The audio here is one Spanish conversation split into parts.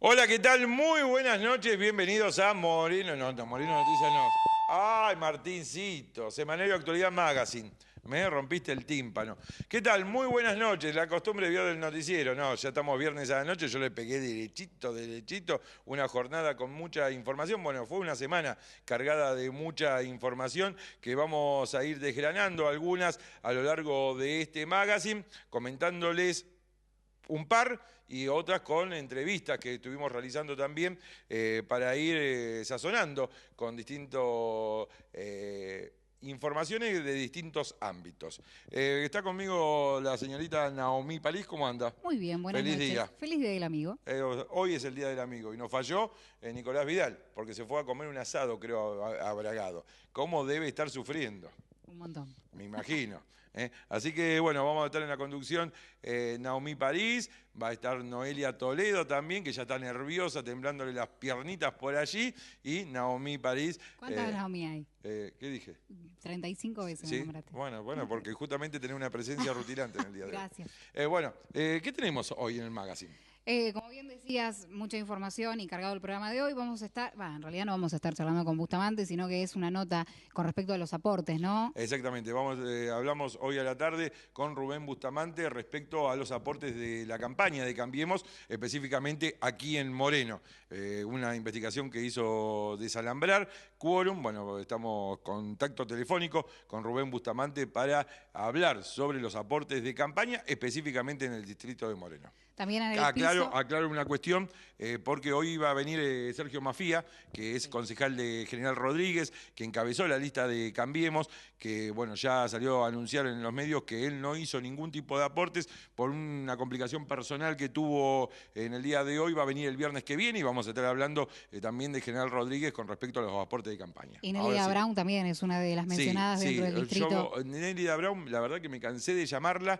Hola, ¿qué tal? Muy buenas noches, bienvenidos a Moreno, no, Moreno Noticias no. Ay, Martincito, Semanario Actualidad Magazine. Me rompiste el tímpano. ¿Qué tal? Muy buenas noches. La costumbre vio del noticiero. No, ya estamos viernes a la noche. Yo le pegué derechito. Una jornada con mucha información. Bueno, fue una semana cargada de mucha información que vamos a ir desgranando algunas a lo largo de este magazine, comentándoles un par y otras con entrevistas que estuvimos realizando también para ir sazonando con distintos informaciones de distintos ámbitos. Está conmigo la señorita Naomi París, ¿cómo anda? Muy bien, buenas Feliz noches. día. Feliz día del amigo. Hoy es el Día del Amigo y nos falló Nicolás Vidal, porque se fue a comer un asado, creo, a Bragado. ¿Cómo debe estar sufriendo? Un montón. Me imagino. Así que bueno, vamos a estar en la conducción Naomi París, va a estar Noelia Toledo también, que ya está nerviosa, temblándole las piernitas por allí, y Naomi París. ¿Cuántas Naomi hay? ¿Qué dije? 35 veces me ¿Sí? nombraste. Bueno, porque justamente tenés una presencia rutilante en el día de hoy. Gracias. ¿Qué tenemos hoy en el magazine? Como bien decías, mucha información y cargado el programa de hoy. Vamos a estar, en realidad no vamos a estar charlando con Bustamante, sino que es una nota con respecto a los aportes, ¿no? Exactamente, hablamos hoy a la tarde con Rubén Bustamante respecto a los aportes de la campaña de Cambiemos, específicamente aquí en Moreno. Una investigación que hizo Desalambrar, Quórum, bueno, estamos en contacto telefónico con Rubén Bustamante para hablar sobre los aportes de campaña, específicamente en el distrito de Moreno. También en el piso. Aclaro una cuestión, porque hoy va a venir Sergio Mafía, que es concejal de General Rodríguez, que encabezó la lista de Cambiemos, que bueno, ya salió a anunciar en los medios que él no hizo ningún tipo de aportes por una complicación personal que tuvo en el día de hoy. Va a venir el viernes que viene y vamos a estar hablando también de General Rodríguez con respecto a los aportes de campaña. Y Nélida Brown también es una de las mencionadas dentro del distrito. Nélida Brown, la verdad que me cansé de llamarla,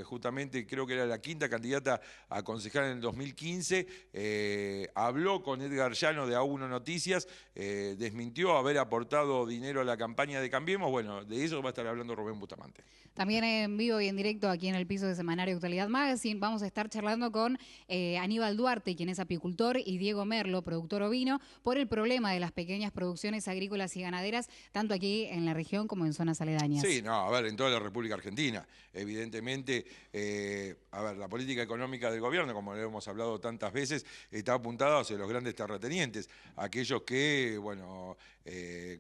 justamente creo que era la quinta candidata a concejal en el 2015, habló con Edgar Llano de A1 Noticias, desmintió haber aportado dinero a la campaña de Cambiemos. Bueno, de eso va a estar hablando Rubén Bustamante. También en vivo y en directo aquí en el piso de Semanario Actualidad Magazine vamos a estar charlando con Aníbal Duarte, quien es apicultor, y Diego Merlo, productor ovino, por el problema de las pequeñas producciones agrícolas y ganaderas, tanto aquí en la región como en zonas aledañas. Sí, no, a ver, en toda la República Argentina, evidentemente, la política económica del gobierno, como lo hemos hablado tantas veces, está apuntada hacia los grandes terratenientes, aquellos que, bueno,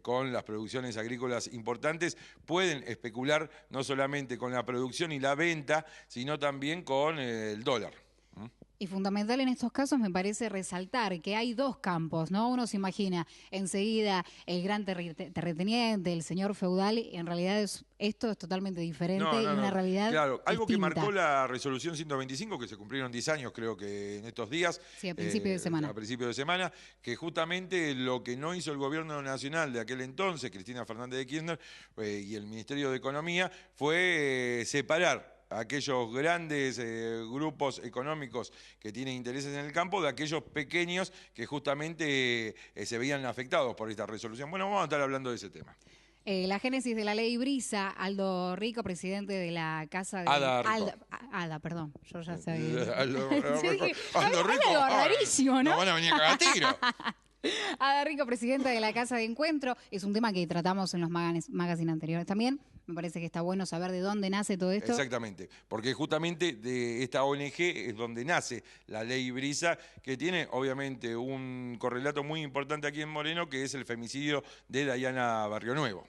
con las producciones agrícolas importantes pueden especular no solamente con la producción y la venta, sino también con el dólar. Y fundamental en estos casos me parece resaltar que hay dos campos, ¿no? Uno se imagina enseguida el gran terrateniente, el señor feudal, y en realidad esto es totalmente diferente y una realidad claro, algo distinta. que marcó la resolución 125, que se cumplieron 10 años creo que en estos días. Sí, a principio de semana. A principio de semana, que justamente lo que no hizo el gobierno nacional de aquel entonces, Cristina Fernández de Kirchner, y el Ministerio de Economía, fue separar aquellos grandes grupos económicos que tienen intereses en el campo de aquellos pequeños que justamente se veían afectados por esta resolución. Bueno, vamos a estar hablando de ese tema. La génesis de la ley Brisa, Aldo Rico, presidente de la Casa de... Ada, perdón, yo ya sabía. Aldo Rico. Algo rarísimo, ¿no? No van a venir a cagar tiro. Ada Rico, presidenta de la Casa de Encuentro, es un tema que tratamos en los magazines anteriores también. Me parece que está bueno saber de dónde nace todo esto. Exactamente, porque justamente de esta ONG es donde nace la ley Brisa, que tiene obviamente un correlato muy importante aquí en Moreno, que es el femicidio de Dayana Barrionuevo.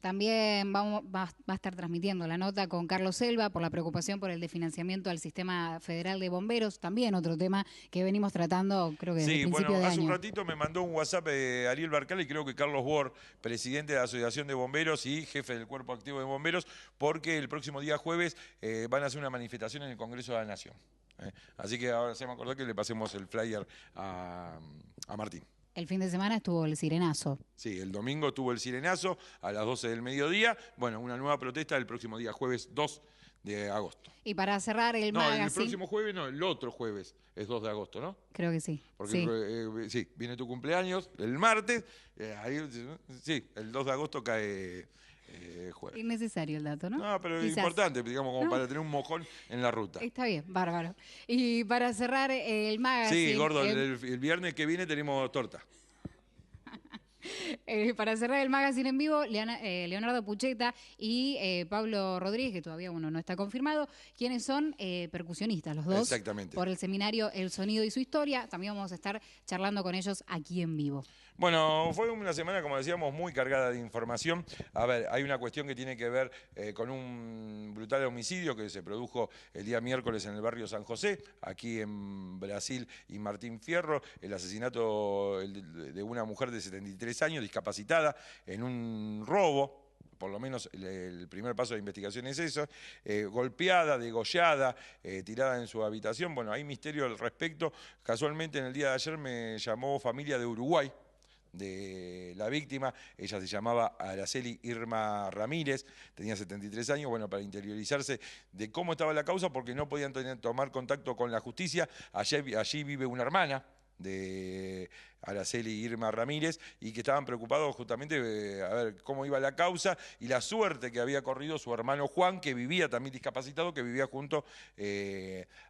También va a estar transmitiendo la nota con Carlos Selva por la preocupación por el desfinanciamiento al Sistema Federal de Bomberos, también otro tema que venimos tratando creo que desde el principio de año. Hace un ratito me mandó un WhatsApp Ariel Barcal y creo que Carlos Ward, presidente de la Asociación de Bomberos y jefe del Cuerpo Activo de Bomberos, porque el próximo día jueves van a hacer una manifestación en el Congreso de la Nación. Así que ahora se me acordó que le pasemos el flyer a Martín. El fin de semana estuvo el sirenazo. Sí, el domingo tuvo el sirenazo a las 12 del mediodía. Bueno, una nueva protesta el próximo día, jueves 2 de agosto. Y para cerrar el magazine... No, el próximo jueves no, el otro jueves es 2 de agosto, ¿no? Creo que sí. Porque sí, viene tu cumpleaños el martes, sí, el 2 de agosto cae jueves. Innecesario el dato, ¿no? No, pero es Quizás. importante, digamos, como No. para tener un mojón en la ruta. Está bien, bárbaro. Y para cerrar el magazine... Sí, gordo, el viernes que viene tenemos torta. Para cerrar el magazine en vivo, Leonardo Pucheta y Pablo Rodríguez, que todavía uno no está confirmado, quienes son percusionistas, los dos. Exactamente. Por el seminario El Sonido y su Historia. También vamos a estar charlando con ellos aquí en vivo. Bueno, fue una semana, como decíamos, muy cargada de información. A ver, hay una cuestión que tiene que ver con un brutal homicidio que se produjo el día miércoles en el barrio San José, aquí en Brasil y Martín Fierro, el asesinato de una mujer de 73 años, discapacitada, en un robo. Por lo menos el primer paso de investigación es eso, golpeada, degollada, tirada en su habitación. Bueno, hay misterio al respecto. Casualmente en el día de ayer me llamó familia de Uruguay, de la víctima. Ella se llamaba Araceli Irma Ramírez, tenía 73 años, bueno, para interiorizarse de cómo estaba la causa, porque no podían tomar contacto con la justicia. Allí vive una hermana de Araceli Irma Ramírez, y que estaban preocupados justamente a ver cómo iba la causa y la suerte que había corrido su hermano Juan, que vivía también discapacitado, que vivía junto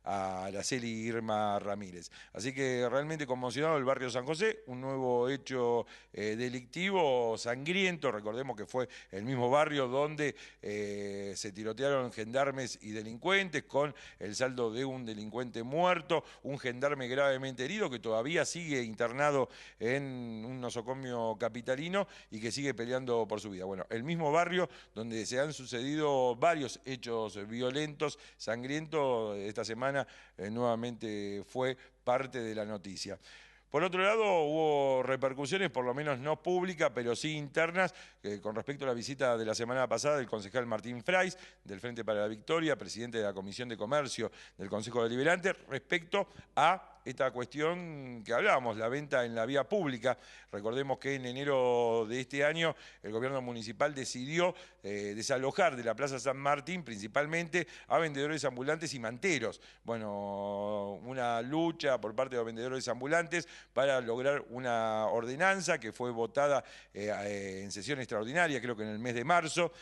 a Araceli Irma Ramírez. Así que realmente conmocionado el barrio San José, un nuevo hecho delictivo, sangriento. Recordemos que fue el mismo barrio donde se tirotearon gendarmes y delincuentes, con el saldo de un delincuente muerto, un gendarme gravemente herido que todavía sigue internado en un nosocomio capitalino y que sigue peleando por su vida. Bueno, el mismo barrio donde se han sucedido varios hechos violentos, sangrientos, esta semana nuevamente fue parte de la noticia. Por otro lado, hubo repercusiones, por lo menos no públicas, pero sí internas, con respecto a la visita de la semana pasada del concejal Martín Fraiz, del Frente para la Victoria, presidente de la Comisión de Comercio del Consejo Deliberante, respecto a esta cuestión que hablábamos, la venta en la vía pública. Recordemos que en enero de este año el gobierno municipal decidió desalojar de la Plaza San Martín principalmente a vendedores ambulantes y manteros. Bueno, una lucha por parte de los vendedores ambulantes para lograr una ordenanza que fue votada en sesión extraordinaria, creo que en el mes de marzo,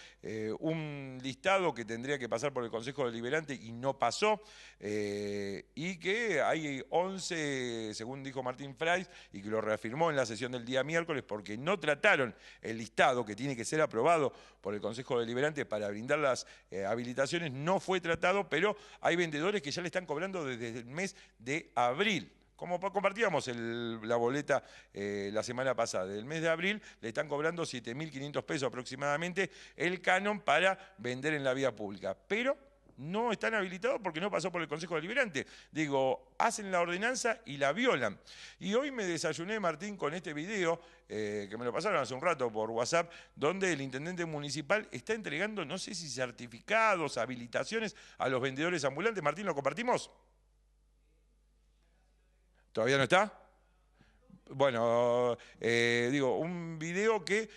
un listado que tendría que pasar por el Consejo Deliberante y no pasó, y que hay 11, según dijo Martín Fraiz, y que lo reafirmó en la sesión del día miércoles, porque no trataron el listado que tiene que ser aprobado por el Consejo Deliberante para brindar las habilitaciones, no fue tratado, pero hay vendedores que ya le están cobrando desde el mes de abril. Como compartíamos la boleta la semana pasada, del mes de abril le están cobrando 7.500 pesos aproximadamente el canon para vender en la vía pública, pero no están habilitados porque no pasó por el Consejo Deliberante. Digo, hacen la ordenanza y la violan. Y hoy me desayuné, Martín, con este video, que me lo pasaron hace un rato por WhatsApp, donde el intendente municipal está entregando, no sé si certificados, habilitaciones a los vendedores ambulantes. Martín, ¿lo compartimos? ¿Todavía no está? Bueno, digo, un video que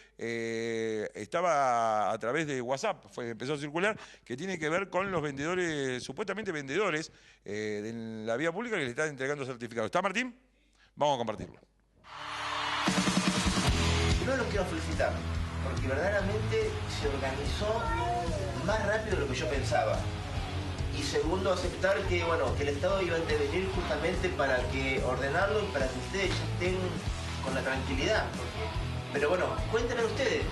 estaba a través de WhatsApp, empezó a circular, que tiene que ver con los vendedores, supuestamente vendedores, en la vía pública que le están entregando certificados. ¿Está, Martín? Vamos a compartirlo. No los quiero felicitar, porque verdaderamente se organizó más rápido de lo que yo pensaba. Y segundo, aceptar que, bueno, que el Estado iba a intervenir justamente para que ordenarlo y para que ustedes ya estén con la tranquilidad. Pero bueno, cuéntenme ustedes.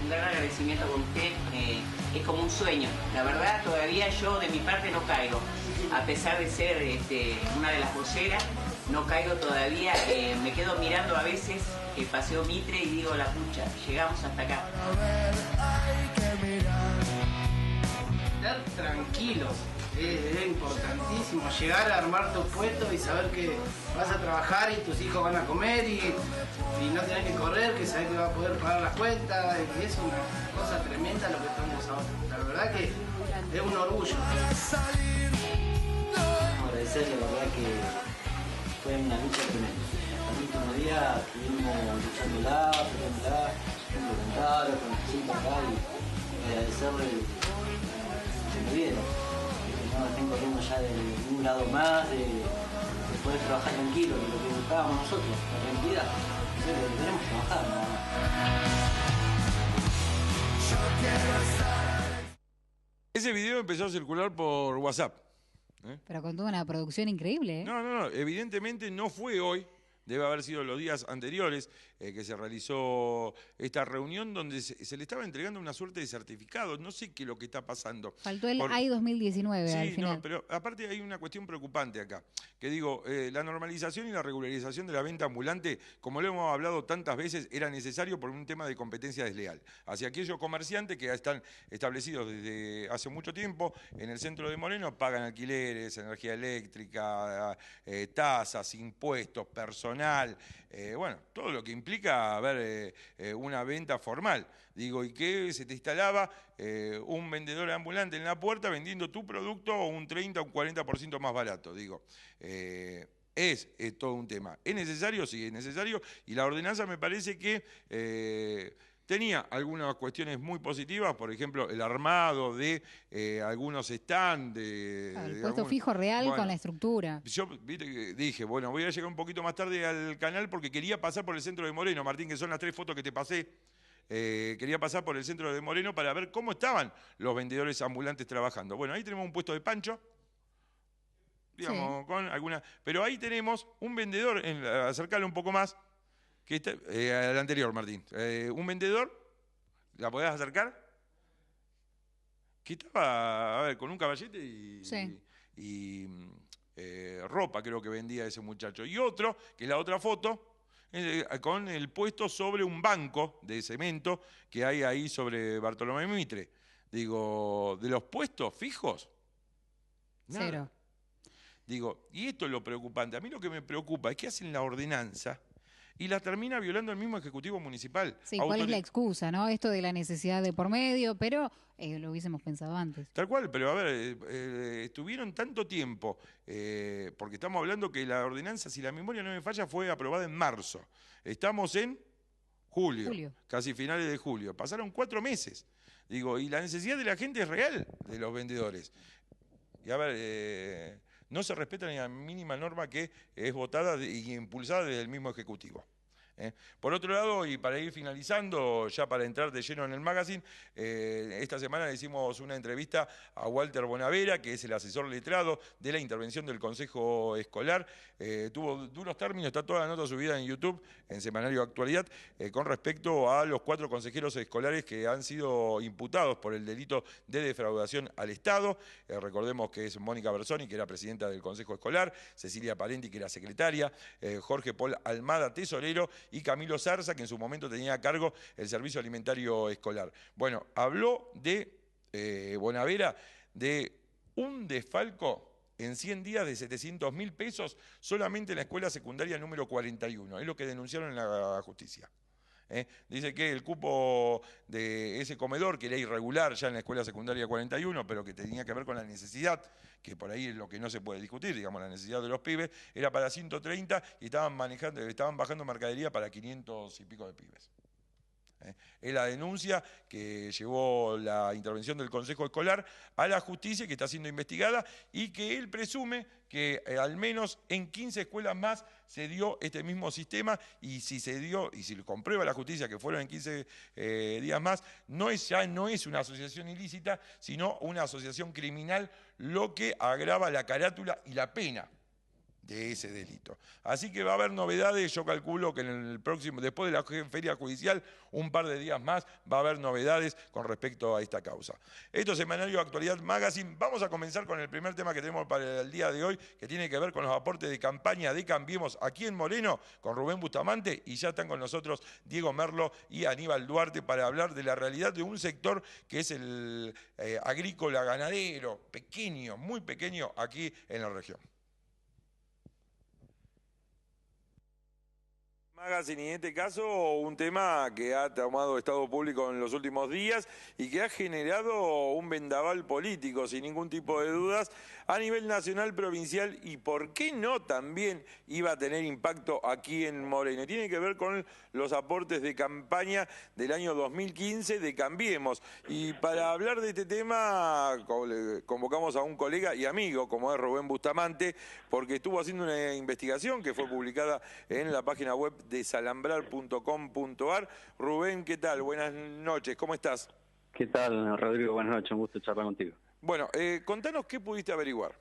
Un gran agradecimiento con usted, es como un sueño. La verdad, todavía yo de mi parte no caigo. A pesar de ser una de las voceras, no caigo todavía. Me quedo mirando a veces el Paseo Mitre y digo, la pucha, llegamos hasta acá. Estar tranquilos es importantísimo, llegar a armar tu puesto y saber que vas a trabajar y tus hijos van a comer y no tenés que correr, que sabés que vas a poder pagar las cuentas, y es una cosa tremenda lo que estamos ahora. La verdad que es un orgullo. Agradecerle, la verdad que fue una lucha tremenda. El último día estuvimos luchándola, peleándola, con el chico acá, y agradecerle que me dieron. No estén corriendo ya de un lado más, de poder trabajar tranquilo, de lo que buscábamos nosotros, la tranquilidad. Deberemos trabajar nada más. Ese video empezó a circular por WhatsApp. Pero con toda una producción increíble, ¿eh? No, evidentemente no fue hoy, debe haber sido los días anteriores que se realizó esta reunión donde se le estaba entregando una suerte de certificado. No sé qué es lo que está pasando. Faltó el AI 2019 al Sí, final. no, pero aparte hay una cuestión preocupante acá, que digo, la normalización y la regularización de la venta ambulante, como lo hemos hablado tantas veces, era necesario por un tema de competencia desleal. Hacia aquellos comerciantes que ya están establecidos desde hace mucho tiempo en el centro de Moreno, pagan alquileres, energía eléctrica, tasas, impuestos, personal, bueno, todo lo que implica haber una venta formal. Digo, y que se te instalaba un vendedor ambulante en la puerta vendiendo tu producto un 30 o un 40% más barato. Digo, es todo un tema. ¿Es necesario? Sí, es necesario. Y la ordenanza me parece que tenía algunas cuestiones muy positivas, por ejemplo, el armado de algunos stands. El puesto fijo real con la estructura. Yo dije, bueno, voy a llegar un poquito más tarde al canal porque quería pasar por el centro de Moreno, Martín, que son las 3 fotos que te pasé. Quería pasar por el centro de Moreno para ver cómo estaban los vendedores ambulantes trabajando. Bueno, ahí tenemos un puesto de pancho, digamos, con alguna. Pero ahí tenemos un vendedor, acercarlo un poco más, que está, al anterior, Martín. Un vendedor, ¿la podés acercar? Que estaba, a ver, con un caballete y ropa, creo que vendía ese muchacho. Y otro, que es la otra foto, con el puesto sobre un banco de cemento que hay ahí sobre Bartolomé Mitre. Digo, de los puestos fijos, nada. Cero. Digo, y esto es lo preocupante. A mí lo que me preocupa es que hacen la ordenanza y la termina violando el mismo Ejecutivo Municipal. Sí, ¿cuál es la excusa, no? Esto de la necesidad de por medio, pero lo hubiésemos pensado antes. Tal cual, pero a ver, estuvieron tanto tiempo, porque estamos hablando que la ordenanza, si la memoria no me falla, fue aprobada en marzo. Estamos en julio, casi finales de julio. Pasaron 4 meses. Digo, y la necesidad de la gente es real, de los vendedores. Y a ver, no se respeta ni la mínima norma que es votada y impulsada desde el mismo Ejecutivo. Por otro lado, y para ir finalizando, ya para entrar de lleno en el magazine, esta semana le hicimos una entrevista a Walter Bonavera, que es el asesor letrado de la intervención del Consejo Escolar. Tuvo duros términos, está toda la nota subida en YouTube, en Semanario Actualidad, con respecto a los 4 consejeros escolares que han sido imputados por el delito de defraudación al Estado. Recordemos que es Mónica Bersoni, que era presidenta del Consejo Escolar, Cecilia Parenti, que era secretaria, Jorge Paul Almada, tesorero, y Camilo Zarza, que en su momento tenía a cargo el servicio alimentario escolar. Bueno, habló de Bonavera de un desfalco en 100 días de 700.000 pesos solamente en la escuela secundaria número 41. Es lo que denunciaron en la justicia. Dice que el cupo de ese comedor, que era irregular ya en la escuela secundaria 41, pero que tenía que ver con la necesidad, que por ahí es lo que no se puede discutir, digamos, la necesidad de los pibes, era para 130 y estaban bajando mercadería para 500 y pico de pibes. Es la denuncia que llevó la intervención del Consejo Escolar a la justicia, que está siendo investigada y que él presume que al menos en 15 escuelas más se dio este mismo sistema, y si se dio, y si lo comprueba la justicia que fueron en 15 días más, ya no es una asociación ilícita, sino una asociación criminal, lo que agrava la carátula y la pena de ese delito. Así que va a haber novedades, yo calculo que en el próximo, después de la feria judicial, un par de días más, va a haber novedades con respecto a esta causa. Esto es Semanario Actualidad Magazine. Vamos a comenzar con el primer tema que tenemos para el día de hoy, que tiene que ver con los aportes de campaña de Cambiemos aquí en Moreno, con Rubén Bustamante, y ya están con nosotros Diego Merlo y Aníbal Duarte para hablar de la realidad de un sector que es el agrícola ganadero, pequeño, muy pequeño aquí en la región. Magazine, y en este caso un tema que ha tomado estado público en los últimos días y que ha generado un vendaval político sin ningún tipo de dudas a nivel nacional, provincial, y por qué no también iba a tener impacto aquí en Moreno. Tiene que ver con los aportes de campaña del año 2015 de Cambiemos, y para hablar de este tema convocamos a un colega y amigo como es Rubén Bustamante, porque estuvo haciendo una investigación que fue publicada en la página web de desalambrar.com.ar. Rubén, ¿qué tal? Buenas noches, ¿cómo estás? ¿Qué tal, Rodrigo? Buenas noches, un gusto charlar contigo. Bueno, contanos qué pudiste averiguar.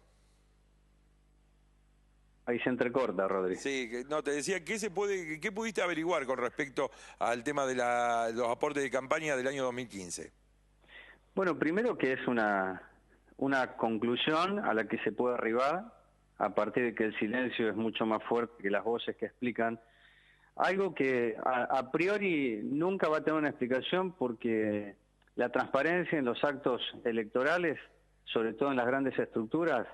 Ahí se entrecorta, Rodrigo. Sí, no, te decía, ¿qué pudiste averiguar con respecto al tema de los aportes de campaña del año 2015? Bueno, primero que es una conclusión a la que se puede arribar a partir de que el silencio es mucho más fuerte que las voces que explican algo que a priori nunca va a tener una explicación, porque la transparencia en los actos electorales, sobre todo en las grandes estructuras,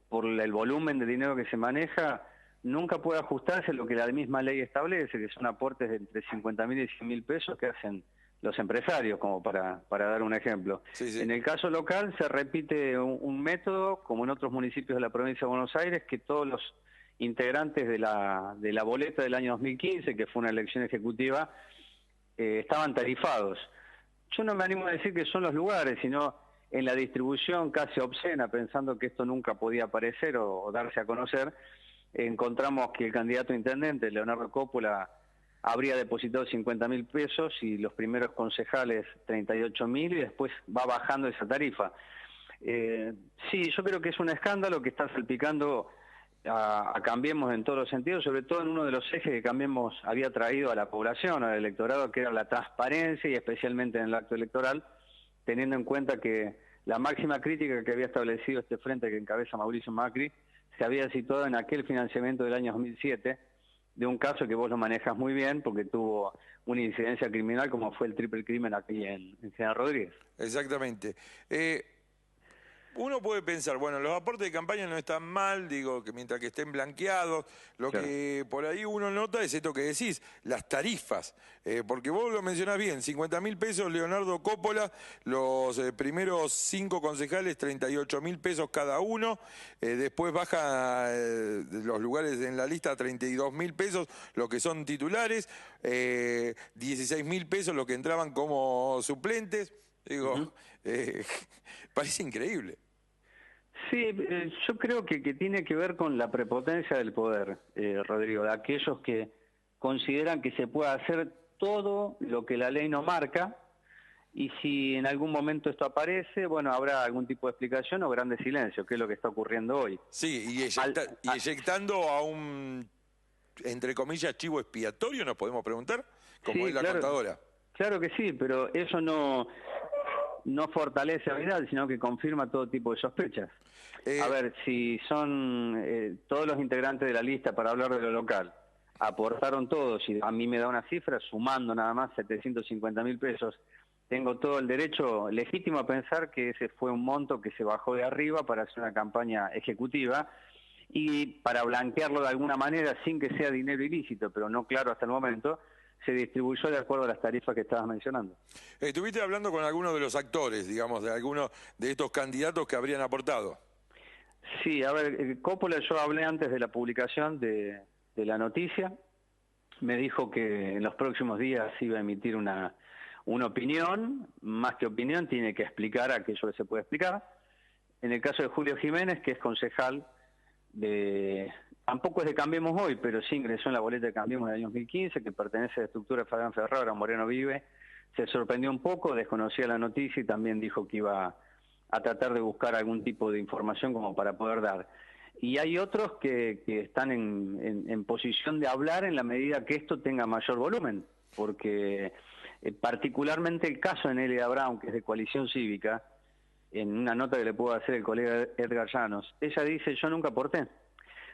por el volumen de dinero que se maneja, nunca puede ajustarse a lo que la misma ley establece, que son aportes de entre 50.000 y 100.000 pesos que hacen los empresarios, como para dar un ejemplo. Sí, sí. En el caso local se repite un método, como en otros municipios de la provincia de Buenos Aires, que todos los integrantes de la boleta del año 2015, que fue una elección ejecutiva, estaban tarifados. Yo no me animo a decir que son los lugares, sino en la distribución casi obscena, pensando que esto nunca podía aparecer o darse a conocer, encontramos que el candidato a intendente, Leonardo Coppola, habría depositado 50.000 pesos y los primeros concejales 38.000, y después va bajando esa tarifa. Sí, yo creo que es un escándalo que está salpicando a Cambiemos en todos los sentidos, sobre todo en uno de los ejes que Cambiemos había traído a la población, al electorado, que era la transparencia, y especialmente en el acto electoral, teniendo en cuenta que la máxima crítica que había establecido este frente que encabeza Mauricio Macri se había situado en aquel financiamiento del año 2007, de un caso que vos lo manejas muy bien, porque tuvo una incidencia criminal como fue el triple crimen aquí en General Rodríguez. Exactamente. Uno puede pensar, bueno, los aportes de campaña no están mal, digo, que mientras que estén blanqueados, lo Claro. que por ahí uno nota es esto que decís, las tarifas, porque vos lo mencionás bien, 50.000 pesos Leonardo Coppola, los primeros 5 concejales 38.000 pesos cada uno, después baja los lugares en la lista a 32.000 pesos, los que son titulares, 16.000 pesos los que entraban como suplentes, digo, parece increíble. Sí, yo creo que tiene que ver con la prepotencia del poder, Rodrigo, de aquellos que consideran que se puede hacer todo lo que la ley no marca, y si en algún momento esto aparece, bueno, habrá algún tipo de explicación o grande silencio, que es lo que está ocurriendo hoy. Sí, y eyectando a un, entre comillas, chivo expiatorio, nos podemos preguntar, como Sí, es la claro. contadora. Claro que sí, pero eso no fortalece a Vidal, sino que confirma todo tipo de sospechas. A ver, si son todos los integrantes de la lista, para hablar de lo local, aportaron todos, y a mí me da una cifra, sumando nada más 750.000 pesos, tengo todo el derecho legítimo a pensar que ese fue un monto que se bajó de arriba para hacer una campaña ejecutiva, y para blanquearlo de alguna manera, sin que sea dinero ilícito, pero no claro hasta el momento, se distribuyó de acuerdo a las tarifas que estabas mencionando. ¿Estuviste hablando con algunos de los actores, digamos, de algunos de estos candidatos que habrían aportado? Sí, a ver, Coppola, yo hablé antes de la publicación de la noticia, me dijo que en los próximos días iba a emitir una opinión, más que opinión, tiene que explicar aquello que se puede explicar. En el caso de Julio Jiménez, que es concejal tampoco es de Cambiemos hoy, pero sí ingresó en la boleta de Cambiemos del año 2015, que pertenece a la estructura de Fabián Ferrara, Moreno Vive, se sorprendió un poco, desconocía la noticia y también dijo que iba a tratar de buscar algún tipo de información como para poder dar. Y hay otros que están en posición de hablar en la medida que esto tenga mayor volumen, porque particularmente el caso de Nelia Brown, que es de Coalición Cívica, en una nota que le puedo hacer el colega Edgar Llanos, ella dice: yo nunca aporté.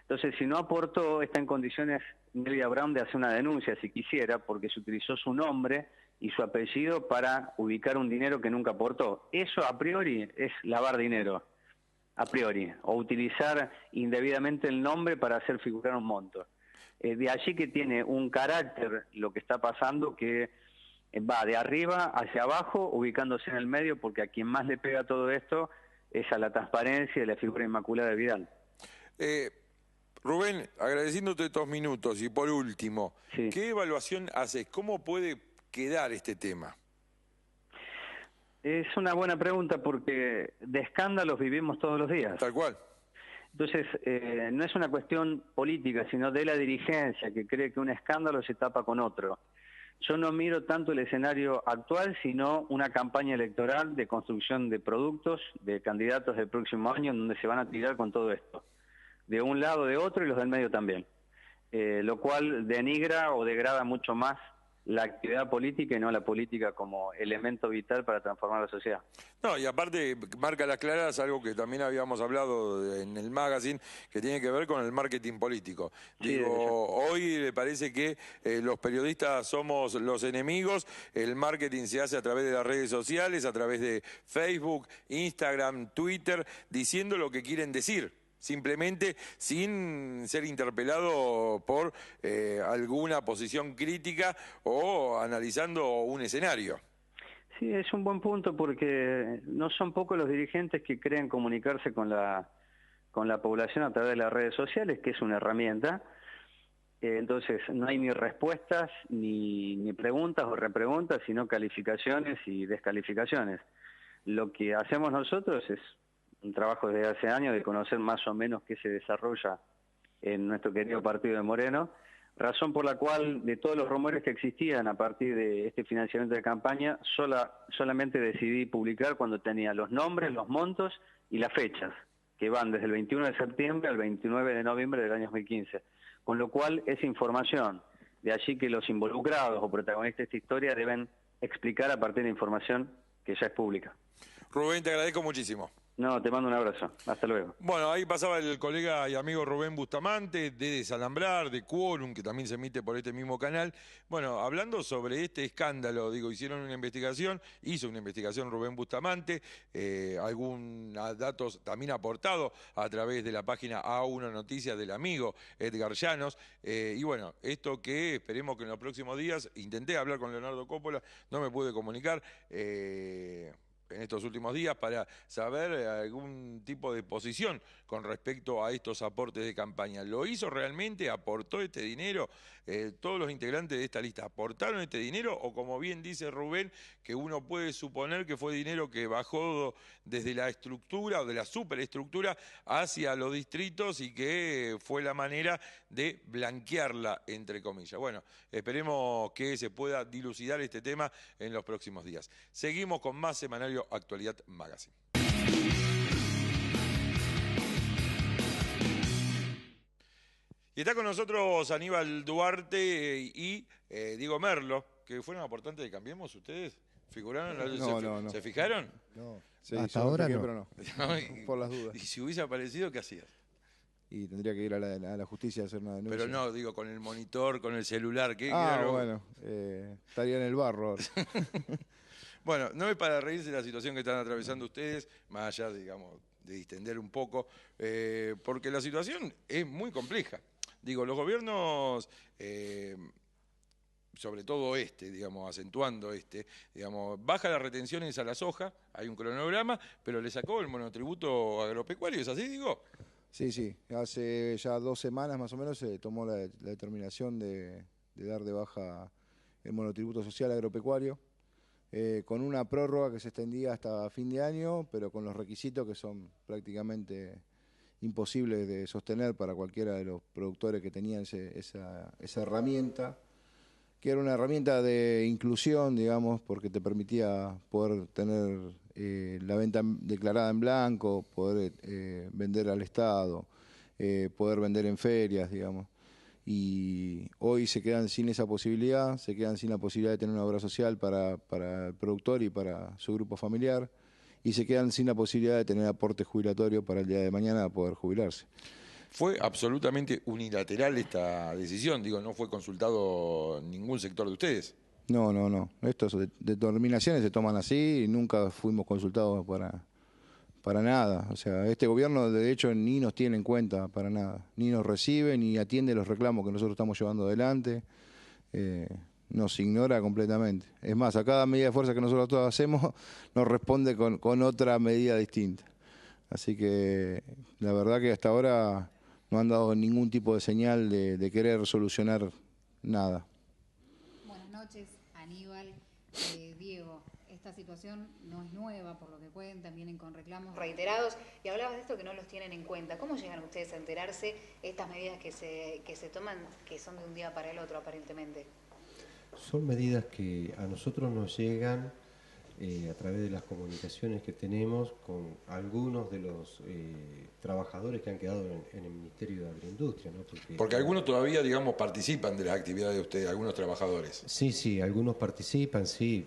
Entonces, si no aportó, está en condiciones Nelia Brown de hacer una denuncia, si quisiera, porque se utilizó su nombre y su apellido para ubicar un dinero que nunca aportó. Eso a priori es lavar dinero, a priori, o utilizar indebidamente el nombre para hacer figurar un monto. De allí que tiene un carácter lo que está pasando, que va de arriba hacia abajo, ubicándose en el medio, porque a quien más le pega todo esto es a la transparencia y la figura inmaculada de Vidal. Rubén, agradeciéndote estos minutos, y por último, Sí. ¿qué evaluación haces? ¿Cómo puede quedar este tema? Es una buena pregunta, porque de escándalos vivimos todos los días. Tal cual. Entonces, no es una cuestión política, sino de la dirigencia, que cree que un escándalo se tapa con otro. Yo no miro tanto el escenario actual, sino una campaña electoral de construcción de productos, de candidatos del próximo año, en donde se van a tirar con todo esto. De un lado, de otro, y los del medio también. Lo cual denigra o degrada mucho más la actividad política y no la política como elemento vital para transformar la sociedad. No, y aparte marca las claras algo que también habíamos hablado en el magazine, que tiene que ver con el marketing político. Sí, Digo, hoy le parece que los periodistas somos los enemigos, el marketing se hace a través de las redes sociales, a través de Facebook, Instagram, Twitter, diciendo lo que quieren decir. Simplemente sin ser interpelado por alguna posición crítica o analizando un escenario. Sí, es un buen punto porque no son pocos los dirigentes que creen comunicarse con la población a través de las redes sociales, que es una herramienta. Entonces no hay ni respuestas, ni preguntas o repreguntas, sino calificaciones y descalificaciones. Lo que hacemos nosotros es un trabajo desde hace años de conocer más o menos qué se desarrolla en nuestro querido partido de Moreno, razón por la cual de todos los rumores que existían a partir de este financiamiento de campaña, solamente decidí publicar cuando tenía los nombres, los montos y las fechas, que van desde el 21 de septiembre al 29 de noviembre del año 2015. Con lo cual, esa información, de allí que los involucrados o protagonistas de esta historia deben explicar a partir de información que ya es pública. Rubén, te agradezco muchísimo. No, te mando un abrazo. Hasta luego. Bueno, ahí pasaba el colega y amigo Rubén Bustamante, de Desalambrar, de Quórum, que también se emite por este mismo canal. Bueno, hablando sobre este escándalo, digo, hizo una investigación Rubén Bustamante, algunos datos también aportados a través de la página A1 Noticias del amigo Edgar Llanos. Y bueno, esto que esperemos que en los próximos días, intenté hablar con Leonardo Coppola, no me pude comunicar, en estos últimos días para saber algún tipo de posición con respecto a estos aportes de campaña. ¿Lo hizo realmente? ¿Aportó este dinero? ¿Todos los integrantes de esta lista aportaron este dinero? O como bien dice Rubén, que uno puede suponer que fue dinero que bajó desde la estructura o de la superestructura hacia los distritos y que fue la manera de blanquearla, entre comillas. Bueno, esperemos que se pueda dilucidar este tema en los próximos días. Seguimos con más Semanario Actualidad Magazine. Y está con nosotros Aníbal Duarte y Diego Merlo, que fueron aportantes de Cambiemos. ¿Ustedes figuraron? No. ¿Se fijaron? No. Hasta ahora no. Pero no. Por las dudas. Y si hubiese aparecido, ¿qué hacías? Y tendría que ir a la justicia a hacer una denuncia. Pero no, digo, con el monitor, con el celular. Bueno, estaría en el barro ahora. Bueno, no es para reírse de la situación que están atravesando ustedes, más allá, digamos, de distender un poco, porque la situación es muy compleja. Digo, los gobiernos, sobre todo digamos, acentuando digamos, baja las retenciones a la soja, hay un cronograma, pero le sacó el monotributo agropecuario, ¿es así, digo? Sí. Hace ya 2 semanas más o menos se tomó la determinación de dar de baja el monotributo social agropecuario, con una prórroga que se extendía hasta fin de año, pero con los requisitos que son prácticamente imposibles de sostener para cualquiera de los productores que tenían esa herramienta, que era una herramienta de inclusión, digamos, porque te permitía poder tener la venta declarada en blanco, poder vender al Estado, poder vender en ferias, digamos. Y hoy se quedan sin esa posibilidad, se quedan sin la posibilidad de tener una obra social para el productor y para su grupo familiar, y se quedan sin la posibilidad de tener aporte jubilatorio para el día de mañana poder jubilarse. Fue absolutamente unilateral esta decisión, digo, no fue consultado ningún sector de ustedes. No. Estas determinaciones se toman así y nunca fuimos consultados para nada. O sea, este gobierno de hecho ni nos tiene en cuenta para nada, ni nos recibe, ni atiende los reclamos que nosotros estamos llevando adelante. Nos ignora completamente. Es más, a cada medida de fuerza que nosotros todos hacemos nos responde con otra medida distinta. Así que la verdad que hasta ahora no han dado ningún tipo de señal de querer solucionar nada. Buenas noches, Aníbal, Diego. esta situación no es nueva, por lo que cuentan, vienen con reclamos reiterados, y hablabas de esto que no los tienen en cuenta. ¿Cómo llegan ustedes a enterarse estas medidas que se toman, que son de un día para el otro aparentemente? Son medidas que a nosotros nos llegan a través de las comunicaciones que tenemos con algunos de los trabajadores que han quedado en el Ministerio de Agroindustria, ¿no? Porque algunos todavía, digamos, participan de las actividades de ustedes, algunos trabajadores. Sí, algunos participan, sí.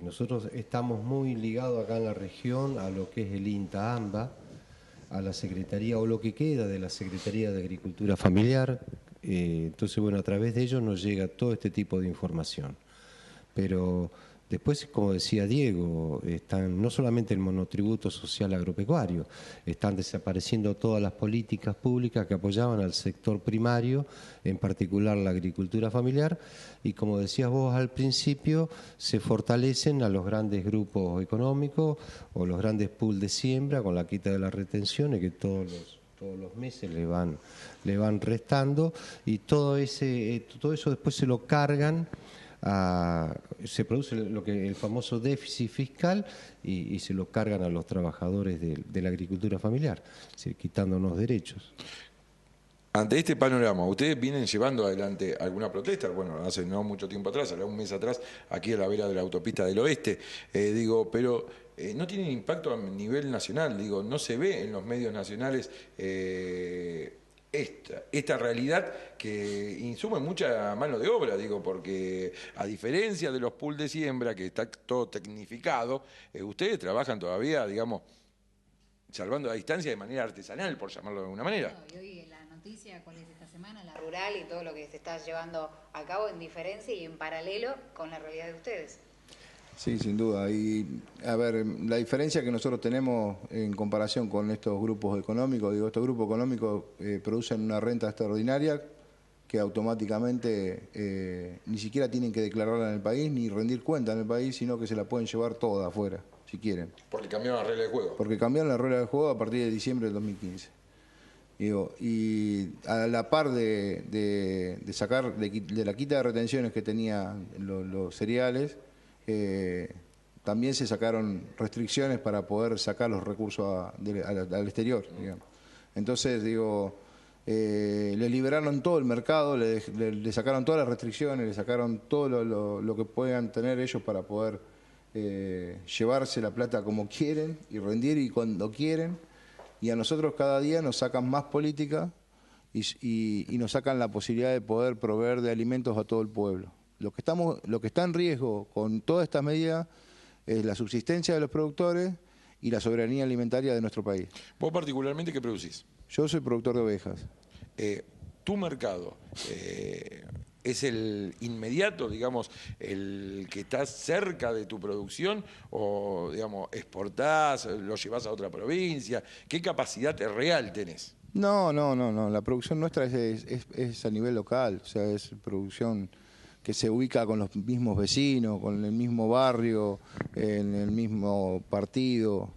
Nosotros estamos muy ligados acá en la región a lo que es el INTA-AMBA, a la Secretaría, o lo que queda de la Secretaría de Agricultura Familiar. Entonces, bueno, a través de ellos nos llega todo este tipo de información. Pero después, como decía Diego, están no solamente el monotributo social agropecuario, están desapareciendo todas las políticas públicas que apoyaban al sector primario, en particular la agricultura familiar, y como decías vos al principio, se fortalecen a los grandes grupos económicos o los grandes pools de siembra con la quita de las retenciones que todos los meses le van restando, y todo eso después se lo cargan. Se produce el famoso déficit fiscal y se lo cargan a los trabajadores de la agricultura familiar, es decir, quitándonos derechos. Ante este panorama, ¿ustedes vienen llevando adelante alguna protesta? Bueno, hace no mucho tiempo atrás, un mes atrás, aquí a la vera de la autopista del oeste, pero no tienen impacto a nivel nacional, no se ve en los medios nacionales esta realidad que insume mucha mano de obra, porque a diferencia de los pools de siembra, que está todo tecnificado, ustedes trabajan todavía, salvando la distancia de manera artesanal, por llamarlo de alguna manera. Y hoy la noticia, ¿cuál es esta semana? La rural y todo lo que se está llevando a cabo en diferencia y en paralelo con la realidad de ustedes. Sí, sin duda. Y, a ver, la diferencia que nosotros tenemos en comparación con estos grupos económicos, estos grupos económicos producen una renta extraordinaria que automáticamente ni siquiera tienen que declararla en el país ni rendir cuenta en el país, sino que se la pueden llevar toda afuera, si quieren. Porque cambiaron la regla de juego. Porque cambiaron la regla de juego a partir de diciembre del 2015. Y a la par de sacar de la quita de retenciones que tenían los cereales, también se sacaron restricciones para poder sacar los recursos al exterior, digamos. Entonces, le liberaron todo el mercado, le sacaron todas las restricciones, le sacaron todo lo que puedan tener ellos para poder llevarse la plata como quieren y rendir y cuando quieren. Y a nosotros cada día nos sacan más política y nos sacan la posibilidad de poder proveer de alimentos a todo el pueblo. Lo que está en riesgo con todas estas medidas es la subsistencia de los productores y la soberanía alimentaria de nuestro país. ¿Vos particularmente qué producís? Yo soy productor de ovejas. ¿Tu mercado es el inmediato, el que está cerca de tu producción o, exportás, lo llevás a otra provincia? ¿Qué capacidad real tenés? No. La producción nuestra es a nivel local, o sea, es producción que se ubica con los mismos vecinos, con el mismo barrio, en el mismo partido,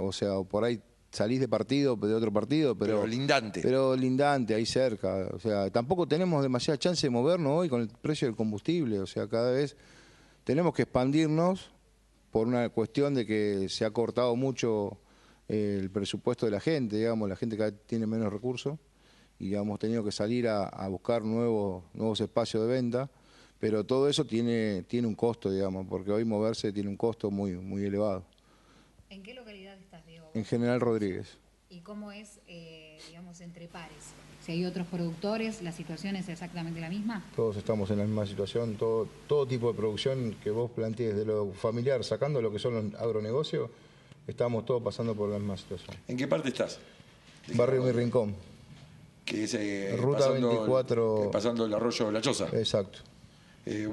o sea, por ahí salís de otro partido, pero lindante. Pero lindante, ahí cerca. O sea, tampoco tenemos demasiada chance de movernos hoy con el precio del combustible, o sea, cada vez tenemos que expandirnos por una cuestión de que se ha cortado mucho el presupuesto de la gente, la gente cada vez tiene menos recursos y hemos tenido que salir a buscar nuevos espacios de venta. Pero todo eso tiene un costo, porque hoy moverse tiene un costo muy, muy elevado. ¿En qué localidad estás, Diego? En General Rodríguez. ¿Y cómo es, entre pares? Si hay otros productores, ¿la situación es exactamente la misma? Todos estamos en la misma situación, todo tipo de producción que vos plantees de lo familiar, sacando lo que son los agronegocios, estamos todos pasando por la misma situación. ¿En qué parte estás? Barrio Mi Rincón. Que es Ruta 24. Pasando el arroyo de La Choza. Exacto.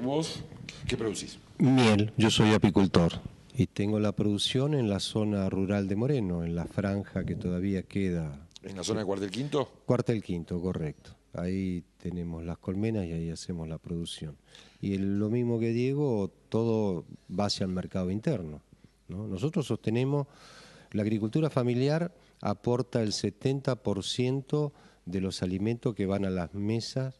¿Vos qué producís? Miel, yo soy apicultor y tengo la producción en la zona rural de Moreno, en la franja que todavía queda. ¿En la zona de Cuartel Quinto? Cuartel Quinto, correcto. Ahí tenemos las colmenas y ahí hacemos la producción. Y lo mismo que Diego, todo va hacia el mercado interno, ¿no? Nosotros sostenemos, la agricultura familiar aporta el 70% de los alimentos que van a las mesas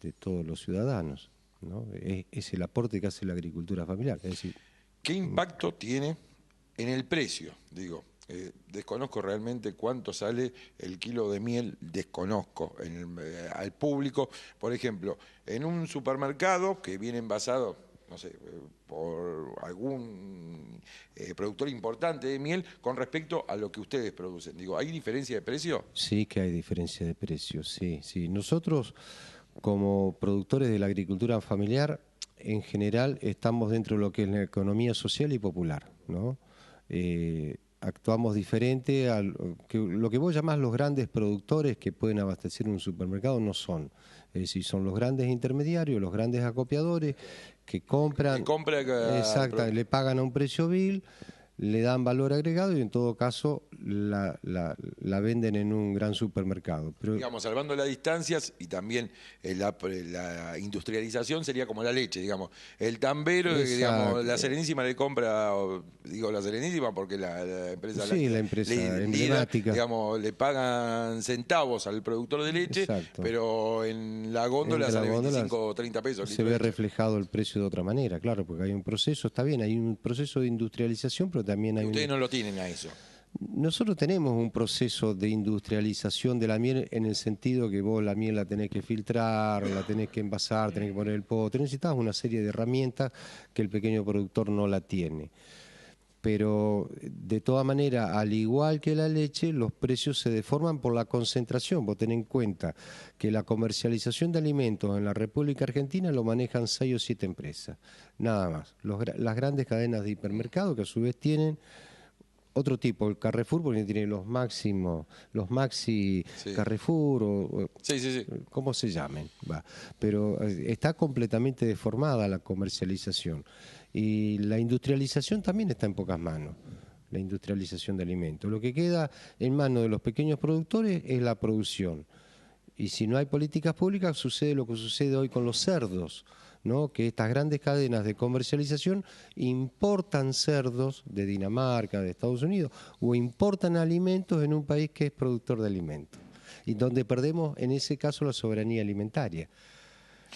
de todos los ciudadanos, ¿no? Es el aporte que hace la agricultura familiar. Es decir, ¿Qué impacto tiene en el precio? Digo, desconozco realmente cuánto sale el kilo de miel, desconozco al público. Por ejemplo, en un supermercado que viene envasado, no sé, por algún productor importante de miel con respecto a lo que ustedes producen. Digo, ¿hay diferencia de precio? Sí que hay diferencia de precio, sí, sí. Nosotros, como productores de la agricultura familiar, en general estamos dentro de lo que es la economía social y popular, ¿no? Actuamos diferente a lo que vos llamás los grandes productores que pueden abastecer un supermercado, no son. Es decir, son los grandes intermediarios, los grandes acopiadores que compran, exacto, le pagan a un precio vil, le dan valor agregado y en todo caso la venden en un gran supermercado. Pero, digamos, salvando las distancias y también la industrialización sería como la leche, digamos. El tambero, digamos, la Serenísima le compra, digo la Serenísima porque la empresa... Sí, la empresa emblemática. Digamos, le pagan centavos al productor de leche, exacto, pero en la góndola sale 25 o 30 pesos. Se ve reflejado el precio de otra manera, claro, porque hay un proceso, está bien, hay un proceso de industrialización, pero también hay... Ustedes no lo tienen a eso. Nosotros tenemos un proceso de industrialización de la miel en el sentido que vos la miel la tenés que filtrar, la tenés que envasar, tenés que poner el pote, necesitas una serie de herramientas que el pequeño productor no la tiene. Pero de todas maneras, al igual que la leche, los precios se deforman por la concentración. Vos tenés en cuenta que la comercialización de alimentos en la República Argentina lo manejan 6 o 7 empresas, nada más. Las grandes cadenas de hipermercado que a su vez tienen otro tipo, el Carrefour, porque tiene los máximos, los Maxi sí. Carrefour, o sí. ¿Cómo se llamen? Va. Pero está completamente deformada la comercialización. Y la industrialización también está en pocas manos, la industrialización de alimentos. Lo que queda en manos de los pequeños productores es la producción. Y si no hay políticas públicas, sucede lo que sucede hoy con los cerdos, ¿no? Que estas grandes cadenas de comercialización importan cerdos de Dinamarca, de Estados Unidos, o importan alimentos en un país que es productor de alimentos, y donde perdemos en ese caso la soberanía alimentaria.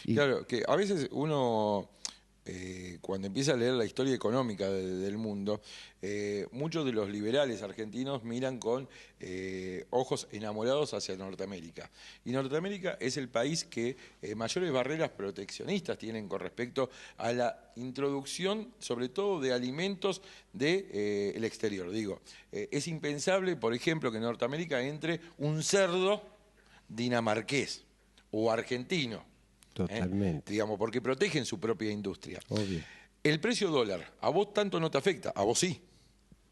Claro, que a veces uno... cuando empieza a leer la historia económica del mundo, muchos de los liberales argentinos miran con ojos enamorados hacia Norteamérica. Y Norteamérica es el país que mayores barreras proteccionistas tienen con respecto a la introducción, sobre todo de alimentos del exterior. Digo, es impensable, por ejemplo, que en Norteamérica entre un cerdo dinamarqués o argentino. Totalmente. Digamos, porque protegen su propia industria. Obvio. El precio dólar, ¿a vos tanto no te afecta? A vos sí,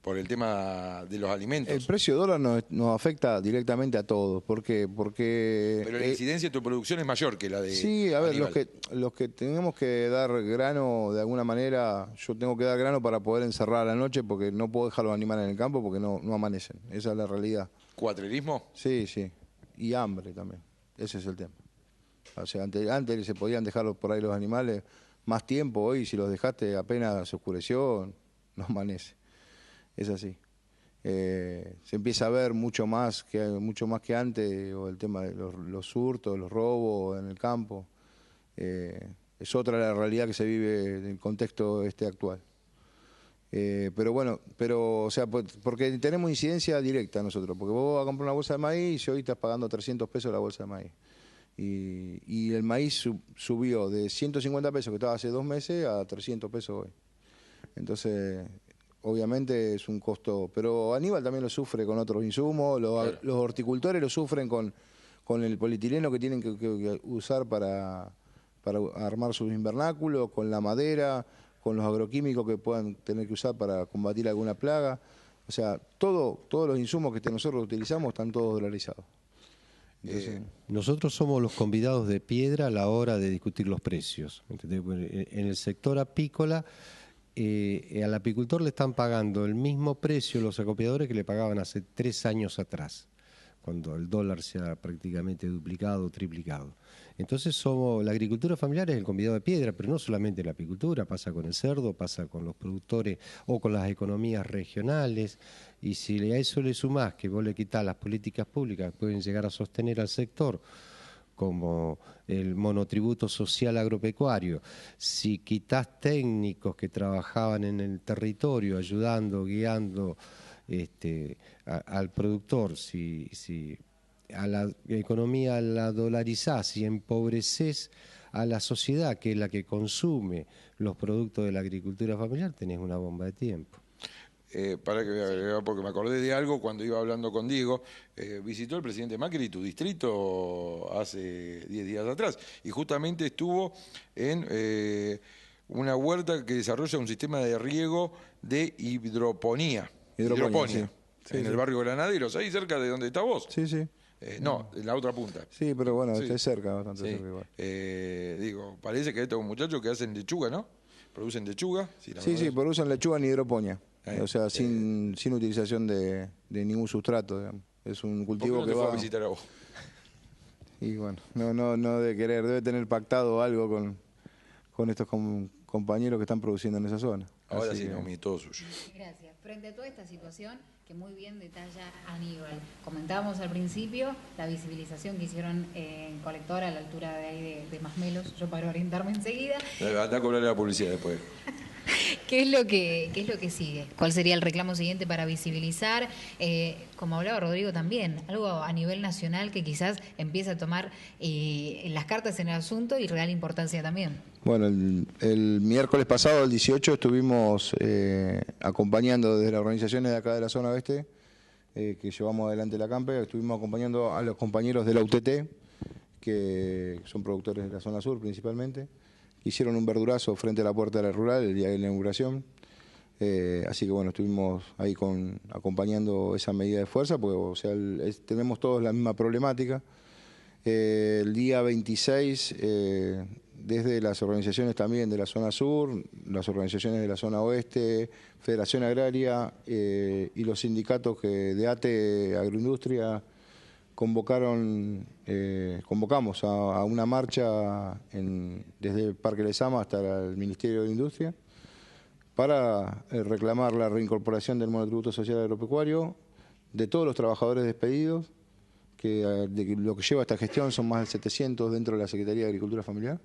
por el tema de los alimentos. El precio dólar nos afecta directamente a todos. ¿Por qué? Porque... Pero la incidencia de tu producción es mayor que la de... Sí, a ver, Aníbal. los que tenemos que dar grano de alguna manera, yo tengo que dar grano para poder encerrar a la noche porque no puedo dejar los animales en el campo porque no amanecen. Esa es la realidad. ¿Cuatrerismo? Sí. Y hambre también. Ese es el tema. O sea, antes se podían dejar por ahí los animales más tiempo, hoy si los dejaste apenas se oscureció, no amanece. Es así. Se empieza a ver mucho más que antes, o el tema de los hurtos, los robos en el campo. Es otra la realidad que se vive en el contexto actual. Pero bueno, o sea, porque tenemos incidencia directa nosotros, porque vos vas a comprar una bolsa de maíz y hoy estás pagando 300 pesos la bolsa de maíz. Y el maíz subió de 150 pesos que estaba hace 2 meses a 300 pesos hoy. Entonces, obviamente es un costo, pero Aníbal también lo sufre con otros insumos, los horticultores lo sufren con el polietileno que tienen que usar para armar sus invernáculos, con la madera, con los agroquímicos que puedan tener que usar para combatir alguna plaga. O sea, todos los insumos que nosotros utilizamos están todos dolarizados. Nosotros somos los convidados de piedra a la hora de discutir los precios. En el sector apícola, al apicultor le están pagando el mismo precio los acopiadores que le pagaban hace 3 años atrás, cuando el dólar se ha prácticamente duplicado o triplicado. Entonces la agricultura familiar es el convidado de piedra, pero no solamente la apicultura, pasa con el cerdo, pasa con los productores o con las economías regionales. Y si a eso le sumás que vos le quitás las políticas públicas que pueden llegar a sostener al sector como el monotributo social agropecuario. Si quitas técnicos que trabajaban en el territorio, ayudando, guiando al productor, si a la economía la dolarizás y empobreces a la sociedad, que es la que consume los productos de la agricultura familiar, tenés una bomba de tiempo. Para que vea, porque me acordé de algo cuando iba hablando con Diego. Visitó el presidente Macri tu distrito hace 10 días atrás y justamente estuvo en una huerta que desarrolla un sistema de riego de hidroponía. Hidroponía. Sí, En el barrio Granaderos, ahí cerca de donde está vos. Sí, sí. No, en la otra punta. Sí, pero bueno, Sí. está cerca, bastante Sí. cerca igual. Digo, parece que hay estos muchachos que hacen lechuga, ¿no? Producen lechuga. Sí, pero usan lechuga en hidroponía. O sea, sin utilización de ningún sustrato, digamos. Es un cultivo ¿Por qué que no te va... fue a visitar a vos? Y bueno, no de querer, debe tener pactado algo con estos compañeros que están produciendo en esa zona. Ahora Así sí, que- no, todo suyo. Gracias. Frente a toda esta situación que muy bien detalla Aníbal, comentábamos al principio la visibilización que hicieron en Colectora a la altura de ahí de Masmelos, yo para orientarme enseguida. Anda a cobrarle la publicidad después. ¿Qué es lo que sigue? ¿Cuál sería el reclamo siguiente para visibilizar? Como hablaba Rodrigo también, algo a nivel nacional que quizás empiece a tomar las cartas en el asunto y real importancia también. Bueno, el miércoles pasado, el 18, estuvimos acompañando desde las organizaciones de acá de la zona oeste, que llevamos adelante la campe, estuvimos acompañando a los compañeros de la UTT, que son productores de la zona sur principalmente. Hicieron un verdurazo frente a la puerta de la rural el día de la inauguración. Así que bueno, estuvimos ahí acompañando esa medida de fuerza, porque o sea, tenemos todos la misma problemática. El día 26, desde las organizaciones también de la zona sur, las organizaciones de la zona oeste, Federación Agraria y los sindicatos de ATE Agroindustria convocamos a una marcha desde el Parque Lezama hasta el Ministerio de Industria para reclamar la reincorporación del monotributo social agropecuario de todos los trabajadores despedidos, que lo que lleva esta gestión son más de 700 dentro de la Secretaría de Agricultura Familiar.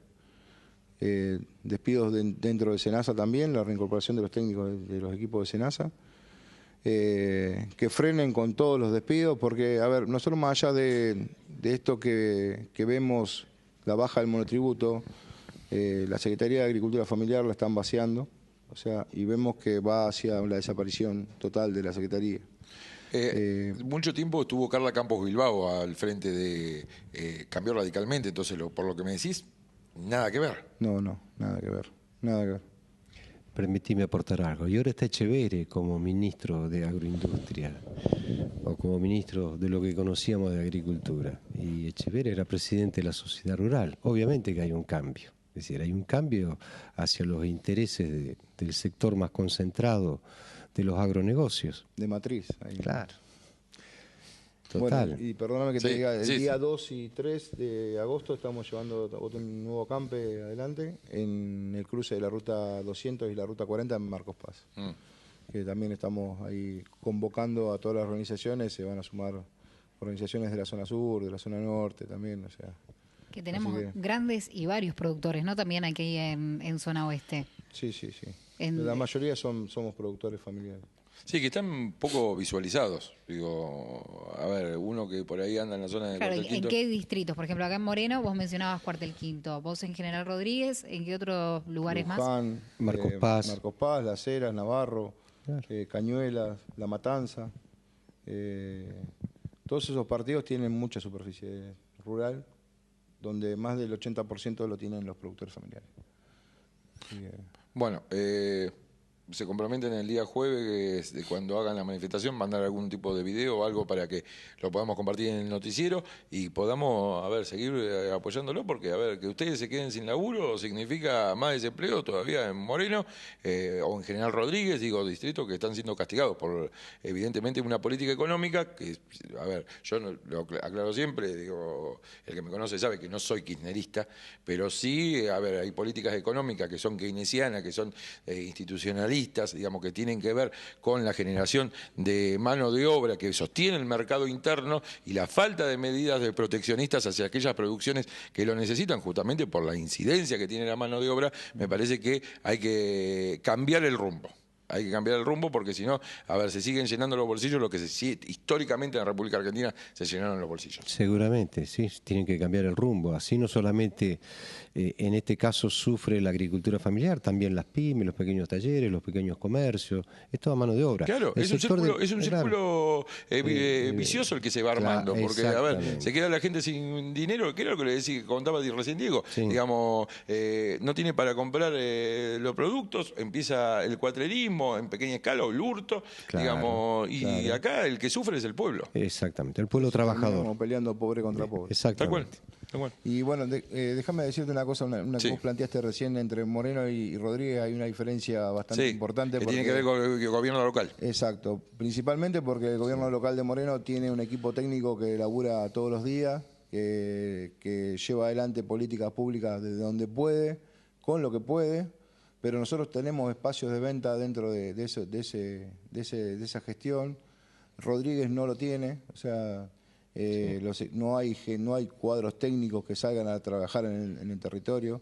Despidos dentro de SENASA también, la reincorporación de los técnicos de los equipos de SENASA. Que frenen con todos los despidos, porque, a ver, nosotros más allá de esto que vemos, la baja del monotributo, la Secretaría de Agricultura Familiar la están vaciando, o sea, y vemos que va hacia la desaparición total de la Secretaría. Mucho tiempo estuvo Carla Campos Bilbao al frente de... cambió radicalmente, entonces por lo que me decís, nada que ver. No, nada que ver, nada que ver. Permitime aportar algo. Y ahora está Echeverre como ministro de Agroindustria, o como ministro de lo que conocíamos de Agricultura. Y Echeverre era presidente de la sociedad rural. Obviamente que hay un cambio. Es decir, hay un cambio hacia los intereses del sector más concentrado de los agronegocios. De matriz. Ahí. Claro. Total. Bueno, y perdóname que te Sí, diga, el sí, día 2 y 3 de agosto estamos llevando otro nuevo campe adelante en el cruce de la ruta 200 y la ruta 40 en Marcos Paz. Que también estamos ahí convocando a todas las organizaciones, se van a sumar organizaciones de la zona sur, de la zona norte también, o sea. Que tenemos Así que- grandes y varios productores, ¿no? También aquí en zona oeste. Sí. La mayoría somos productores familiares. Sí, que están poco visualizados. Digo, a ver, uno que por ahí anda en la zona de Claro, Cuartel ¿en Quinto. qué distritos? Por ejemplo, acá en Moreno vos mencionabas Cuartel Quinto, vos en General Rodríguez, ¿en qué otros lugares más? Luján, Marcos Paz. Marcos Paz, Las Heras, Navarro, Claro. Cañuelas, La Matanza. Todos esos partidos tienen mucha superficie rural, donde más del 80% lo tienen los productores familiares. Así que- Bueno, se comprometen el día jueves, de cuando hagan la manifestación, mandar algún tipo de video o algo para que lo podamos compartir en el noticiero y podamos, a ver, seguir apoyándolo, porque, a ver, que ustedes se queden sin laburo significa más desempleo todavía en Moreno o en General Rodríguez, digo, distritos que están siendo castigados por, evidentemente, una política económica que, a ver, yo lo aclaro siempre, digo, el que me conoce sabe que no soy kirchnerista, pero sí, a ver, hay políticas económicas que son keynesianas, que son institucionalistas, capitalistas, digamos, que tienen que ver con la generación de mano de obra que sostiene el mercado interno y la falta de medidas de proteccionistas hacia aquellas producciones que lo necesitan justamente por la incidencia que tiene la mano de obra, me parece que hay que cambiar el rumbo. Hay que cambiar el rumbo porque si no, a ver, se siguen llenando los bolsillos lo que históricamente en la República Argentina se llenaron los bolsillos. Seguramente, sí, tienen que cambiar el rumbo. Así no solamente en este caso sufre la agricultura familiar, también las pymes, los pequeños talleres, los pequeños comercios, es toda mano de obra. Claro, es un círculo vicioso el que se va armando, porque a ver, se queda la gente sin dinero, que era lo que le decía, contaba recién Diego, sí. Digamos, no tiene para comprar los productos, empieza el cuatrerismo en pequeña escala o el hurto, digamos, y acá el que sufre es el pueblo. Exactamente, el pueblo trabajador. Estamos peleando pobre contra pobre. Exactamente. Y bueno, déjame decirte una cosa, una que vos planteaste recién entre Moreno y Rodríguez, hay una diferencia bastante importante. Que tiene que ver con el gobierno local. Exacto, principalmente porque el gobierno local de Moreno tiene un equipo técnico que labura todos los días, que lleva adelante políticas públicas desde donde puede, con lo que puede, pero nosotros tenemos espacios de venta dentro de esa gestión. Rodríguez no lo tiene, o sea... no hay cuadros técnicos que salgan a trabajar en el territorio.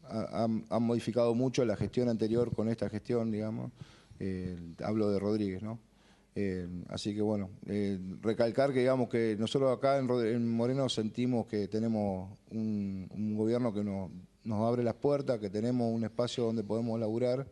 Han modificado mucho la gestión anterior con esta gestión, digamos. Hablo de Rodríguez, ¿no? Así que bueno, recalcar que digamos que nosotros acá en Moreno sentimos que tenemos un gobierno que nos abre las puertas, que tenemos un espacio donde podemos laburar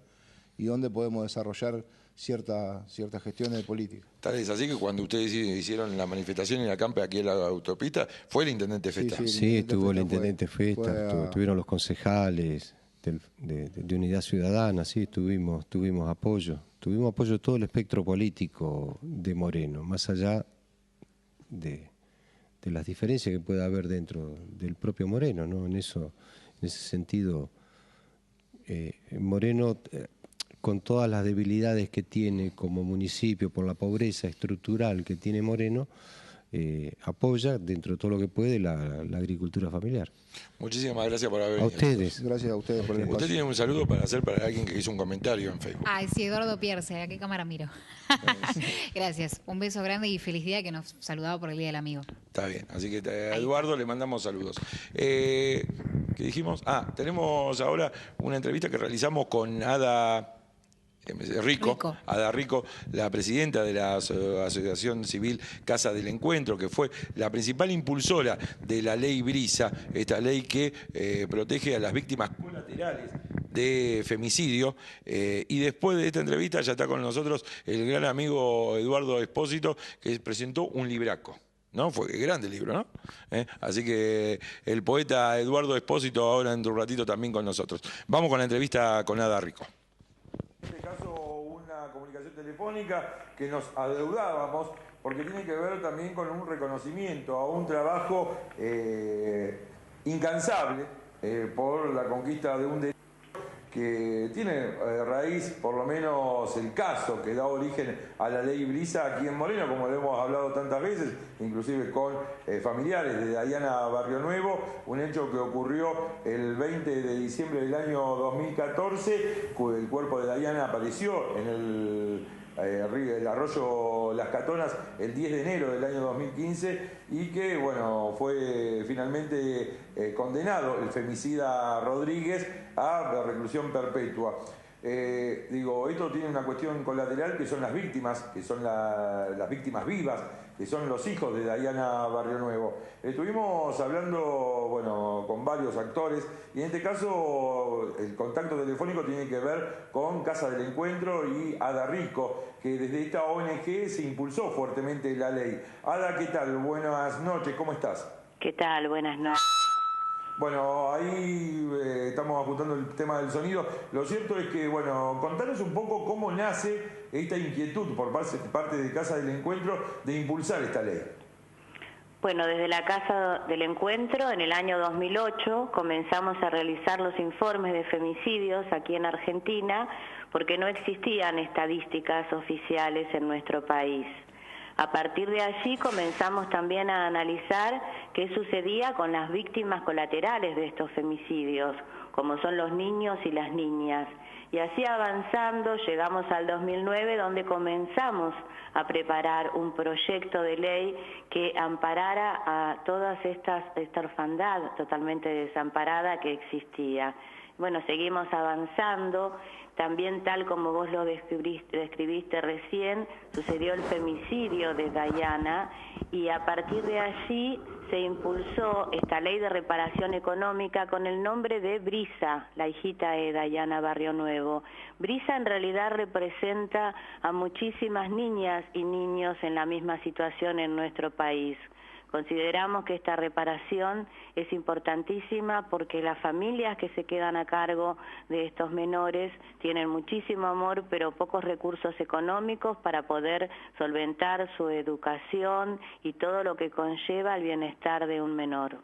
y donde podemos desarrollar ciertas gestiones de política. Tal es así que cuando ustedes hicieron la manifestación en la campa aquí en la autopista, fue el intendente Festa. Sí, estuvo el intendente Festa, estuvieron los concejales de Unidad Ciudadana, sí, tuvimos apoyo. Tuvimos apoyo de todo el espectro político de Moreno, más allá de las diferencias que pueda haber dentro del propio Moreno, ¿no? En ese sentido, Moreno... con todas las debilidades que tiene como municipio por la pobreza estructural que tiene Moreno, apoya dentro de todo lo que puede la agricultura familiar. Muchísimas gracias por haber venido. A ustedes. Gracias a ustedes por el espacio. Usted tiene un saludo para hacer para alguien que hizo un comentario en Facebook. Ay, sí, Eduardo Pierce, ¿a qué cámara miro? Gracias, un beso grande y feliz día que nos saludaba por el Día del Amigo. Está bien, así que a Eduardo le mandamos saludos. ¿Qué dijimos? Tenemos ahora una entrevista que realizamos con Ada Rico, la presidenta de la Asociación Civil Casa del Encuentro, que fue la principal impulsora de la ley Brisa, esta ley que protege a las víctimas colaterales de femicidio. Y después de esta entrevista ya está con nosotros el gran amigo Eduardo Espósito, que presentó un libraco. ¿No? Fue grande el libro, ¿no? Así que el poeta Eduardo Espósito ahora en un ratito también con nosotros. Vamos con la entrevista con Ada Rico. En este caso, una comunicación telefónica que nos adeudábamos porque tiene que ver también con un reconocimiento a un trabajo incansable por la conquista de un derecho que tiene raíz, por lo menos el caso que da origen a la ley Brisa aquí en Moreno, como lo hemos hablado tantas veces, inclusive con familiares de Dayana Barrio Nuevo, un hecho que ocurrió el 20 de diciembre del año 2014, el cuerpo de Dayana apareció en el arroyo Las Catonas el 10 de enero del año 2015 y que, bueno, fue finalmente condenado el femicida Rodríguez a la reclusión perpetua. Esto tiene una cuestión colateral que son las víctimas, que son las víctimas vivas, que son los hijos de Dayana Barrio Nuevo. Estuvimos hablando, bueno, con varios actores y en este caso el contacto telefónico tiene que ver con Casa del Encuentro y Ada Rico, que desde esta ONG se impulsó fuertemente la ley. Ada, ¿qué tal? Buenas noches, ¿cómo estás? ¿Qué tal? Buenas noches. Bueno, ahí estamos apuntando el tema del sonido. Lo cierto es que, bueno, contanos un poco cómo nace esta inquietud por parte de Casa del Encuentro de impulsar esta ley. Bueno, desde la Casa del Encuentro, en el año 2008, comenzamos a realizar los informes de femicidios aquí en Argentina, porque no existían estadísticas oficiales en nuestro país. A partir de allí comenzamos también a analizar qué sucedía con las víctimas colaterales de estos femicidios, como son los niños y las niñas. Y así avanzando llegamos al 2009, donde comenzamos a preparar un proyecto de ley que amparara a toda esta orfandad totalmente desamparada que existía. Bueno, seguimos avanzando. También, tal como vos lo describiste recién, sucedió el femicidio de Dayana, y a partir de allí se impulsó esta ley de reparación económica con el nombre de Brisa, la hijita de Dayana Barrio Nuevo. Brisa en realidad representa a muchísimas niñas y niños en la misma situación en nuestro país. Consideramos que esta reparación es importantísima porque las familias que se quedan a cargo de estos menores tienen muchísimo amor, pero pocos recursos económicos para poder solventar su educación y todo lo que conlleva el bienestar de un menor.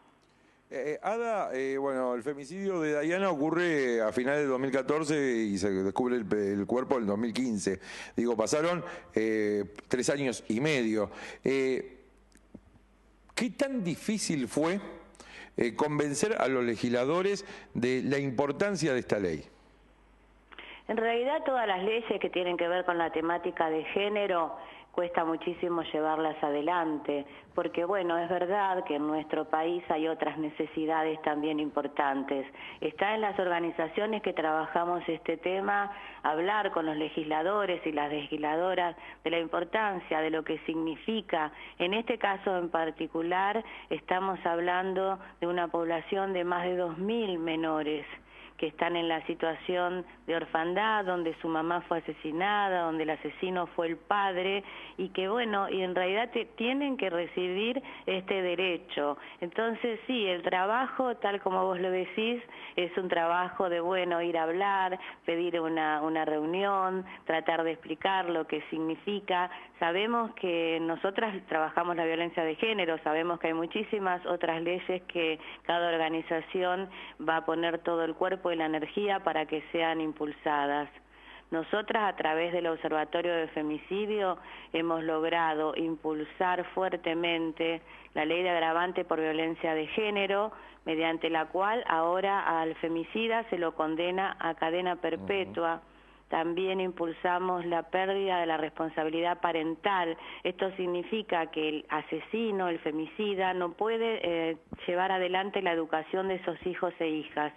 Ada, bueno, el femicidio de Dayana ocurre a finales de 2014 y se descubre el cuerpo en 2015. Digo, pasaron 3 años y medio. ¿Qué tan difícil fue convencer a los legisladores de la importancia de esta ley? En realidad todas las leyes que tienen que ver con la temática de género cuesta muchísimo llevarlas adelante, porque bueno, es verdad que en nuestro país hay otras necesidades también importantes. Está en las organizaciones que trabajamos este tema hablar con los legisladores y las legisladoras de la importancia de lo que significa. En este caso en particular estamos hablando de una población de más de 2.000 menores que están en la situación de orfandad, donde su mamá fue asesinada, donde el asesino fue el padre, y que bueno, y en realidad tienen que recibir este derecho. Entonces sí, el trabajo, tal como vos lo decís, es un trabajo de, bueno, ir a hablar, pedir una reunión, tratar de explicar lo que significa. Sabemos que nosotras trabajamos la violencia de género, sabemos que hay muchísimas otras leyes que cada organización va a poner todo el cuerpo y la energía para que sean impulsadas. Nosotras, a través del Observatorio de Femicidio, hemos logrado impulsar fuertemente la ley de agravante por violencia de género, mediante la cual ahora al femicida se lo condena a cadena perpetua. También impulsamos la pérdida de la responsabilidad parental. Esto significa que el asesino, el femicida, no puede llevar adelante la educación de esos hijos e hijas.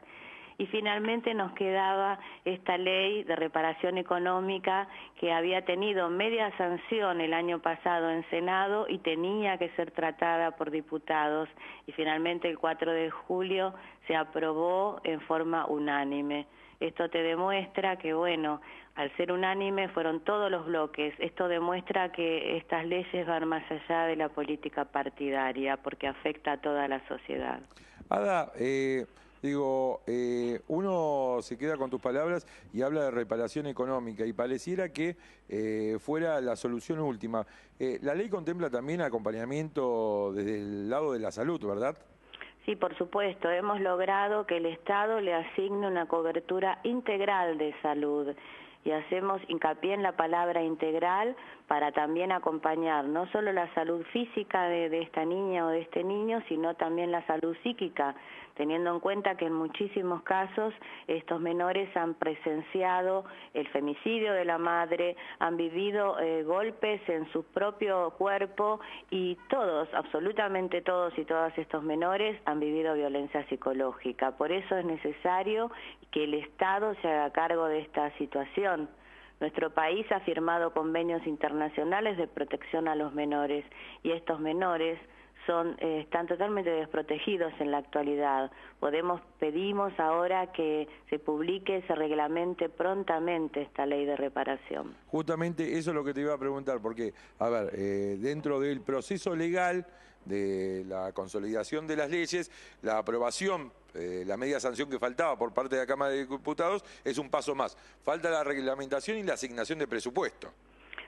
Y finalmente nos quedaba esta ley de reparación económica que había tenido media sanción el año pasado en Senado y tenía que ser tratada por diputados. Y finalmente el 4 de julio se aprobó en forma unánime. Esto te demuestra que, bueno, al ser unánime fueron todos los bloques. Esto demuestra que estas leyes van más allá de la política partidaria porque afecta a toda la sociedad. Ada, digo, uno se queda con tus palabras y habla de reparación económica y pareciera que fuera la solución última. La ley contempla también acompañamiento desde el lado de la salud, ¿verdad? Sí, por supuesto. Hemos logrado que el Estado le asigne una cobertura integral de salud. Y hacemos hincapié en la palabra integral para también acompañar no solo la salud física de esta niña o de este niño, sino también la salud psíquica, teniendo en cuenta que en muchísimos casos estos menores han presenciado el femicidio de la madre, han vivido golpes en su propio cuerpo y todos, absolutamente todos y todas estos menores han vivido violencia psicológica. Por eso es necesario que el Estado se haga cargo de esta situación. Nuestro país ha firmado convenios internacionales de protección a los menores y estos menores están totalmente desprotegidos en la actualidad. Pedimos ahora que se publique, se reglamente prontamente esta ley de reparación. Justamente eso es lo que te iba a preguntar, porque, a ver, dentro del proceso legal de la consolidación de las leyes, la aprobación, la media sanción que faltaba por parte de la Cámara de Diputados es un paso más. Falta la reglamentación y la asignación de presupuesto.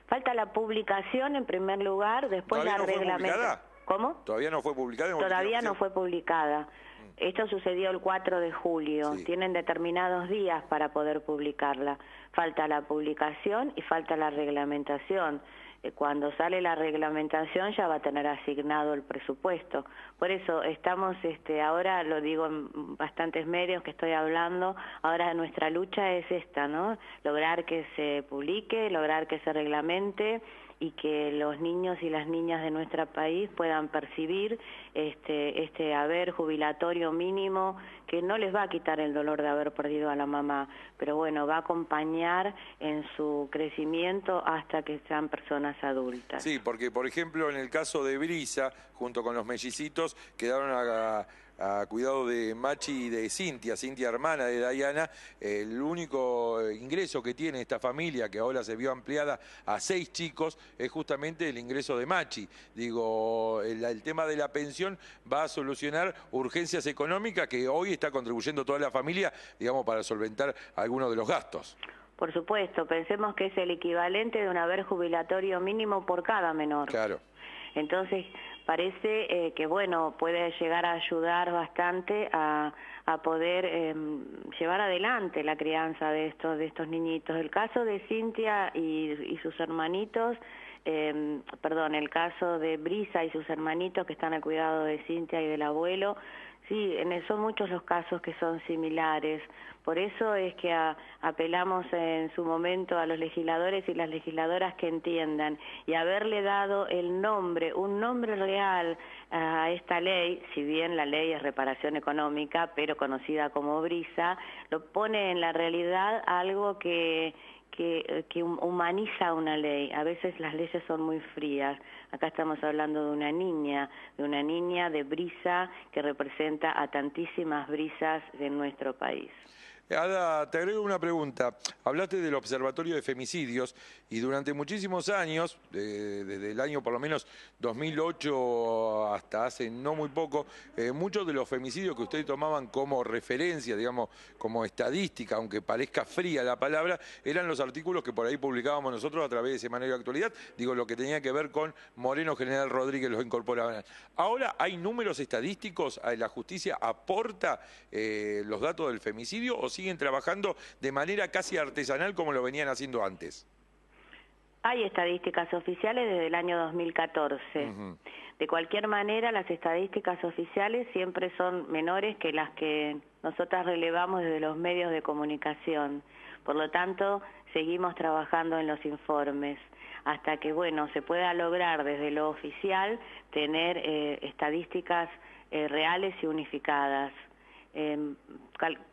Falta la publicación en primer lugar, después la reglamentación. ¿Cómo? ¿Todavía no fue publicada? Todavía no fue publicada. Esto sucedió el 4 de julio. Sí. Tienen determinados días para poder publicarla. Falta la publicación y falta la reglamentación. cuando sale la reglamentación ya va a tener asignado el presupuesto. Por eso estamos, ahora lo digo en bastantes medios que estoy hablando, ahora nuestra lucha es esta, ¿no? Lograr que se publique, lograr que se reglamente y que los niños y las niñas de nuestro país puedan percibir este haber jubilatorio mínimo que no les va a quitar el dolor de haber perdido a la mamá, pero bueno, va a acompañar en su crecimiento hasta que sean personas adultas. Sí, porque por ejemplo en el caso de Brisa, junto con los mellicitos, quedaron a cuidado de Machi y de Cintia hermana de Dayana. El único ingreso que tiene esta familia, que ahora se vio ampliada a 6 chicos, es justamente el ingreso de Machi. Digo, el tema de la pensión va a solucionar urgencias económicas que hoy está contribuyendo toda la familia, digamos, para solventar algunos de los gastos. Por supuesto, pensemos que es el equivalente de un haber jubilatorio mínimo por cada menor. Claro. Entonces, parece que, bueno, puede llegar a ayudar bastante a poder llevar adelante la crianza de estos niñitos. El caso de Cintia y sus hermanitos, el caso de Brisa y sus hermanitos que están al cuidado de Cintia y del abuelo, sí, son muchos los casos que son similares. Por eso es que apelamos en su momento a los legisladores y las legisladoras que entiendan y haberle dado un nombre real a esta ley, si bien la ley es reparación económica, pero conocida como Brisa, lo pone en la realidad algo que humaniza una ley. A veces las leyes son muy frías. Acá estamos hablando de una niña de Brisa que representa a tantísimas Brisas de nuestro país. Ada, te agrego una pregunta. Hablaste del Observatorio de Femicidios y durante muchísimos años, desde el año por lo menos 2008 hasta hace no muy poco, muchos de los femicidios que ustedes tomaban como referencia, digamos, como estadística, aunque parezca fría la palabra, eran los artículos que por ahí publicábamos nosotros a través de Semanario de Actualidad, digo, lo que tenía que ver con Moreno, General Rodríguez, los incorporaban. Ahora hay números estadísticos, la justicia aporta los datos del femicidio o siguen trabajando de manera casi artesanal como lo venían haciendo antes? Hay estadísticas oficiales desde el año 2014. De cualquier manera, las estadísticas oficiales siempre son menores que las que nosotras relevamos desde los medios de comunicación. Por lo tanto, seguimos trabajando en los informes hasta que, bueno, se pueda lograr desde lo oficial tener estadísticas reales y unificadas.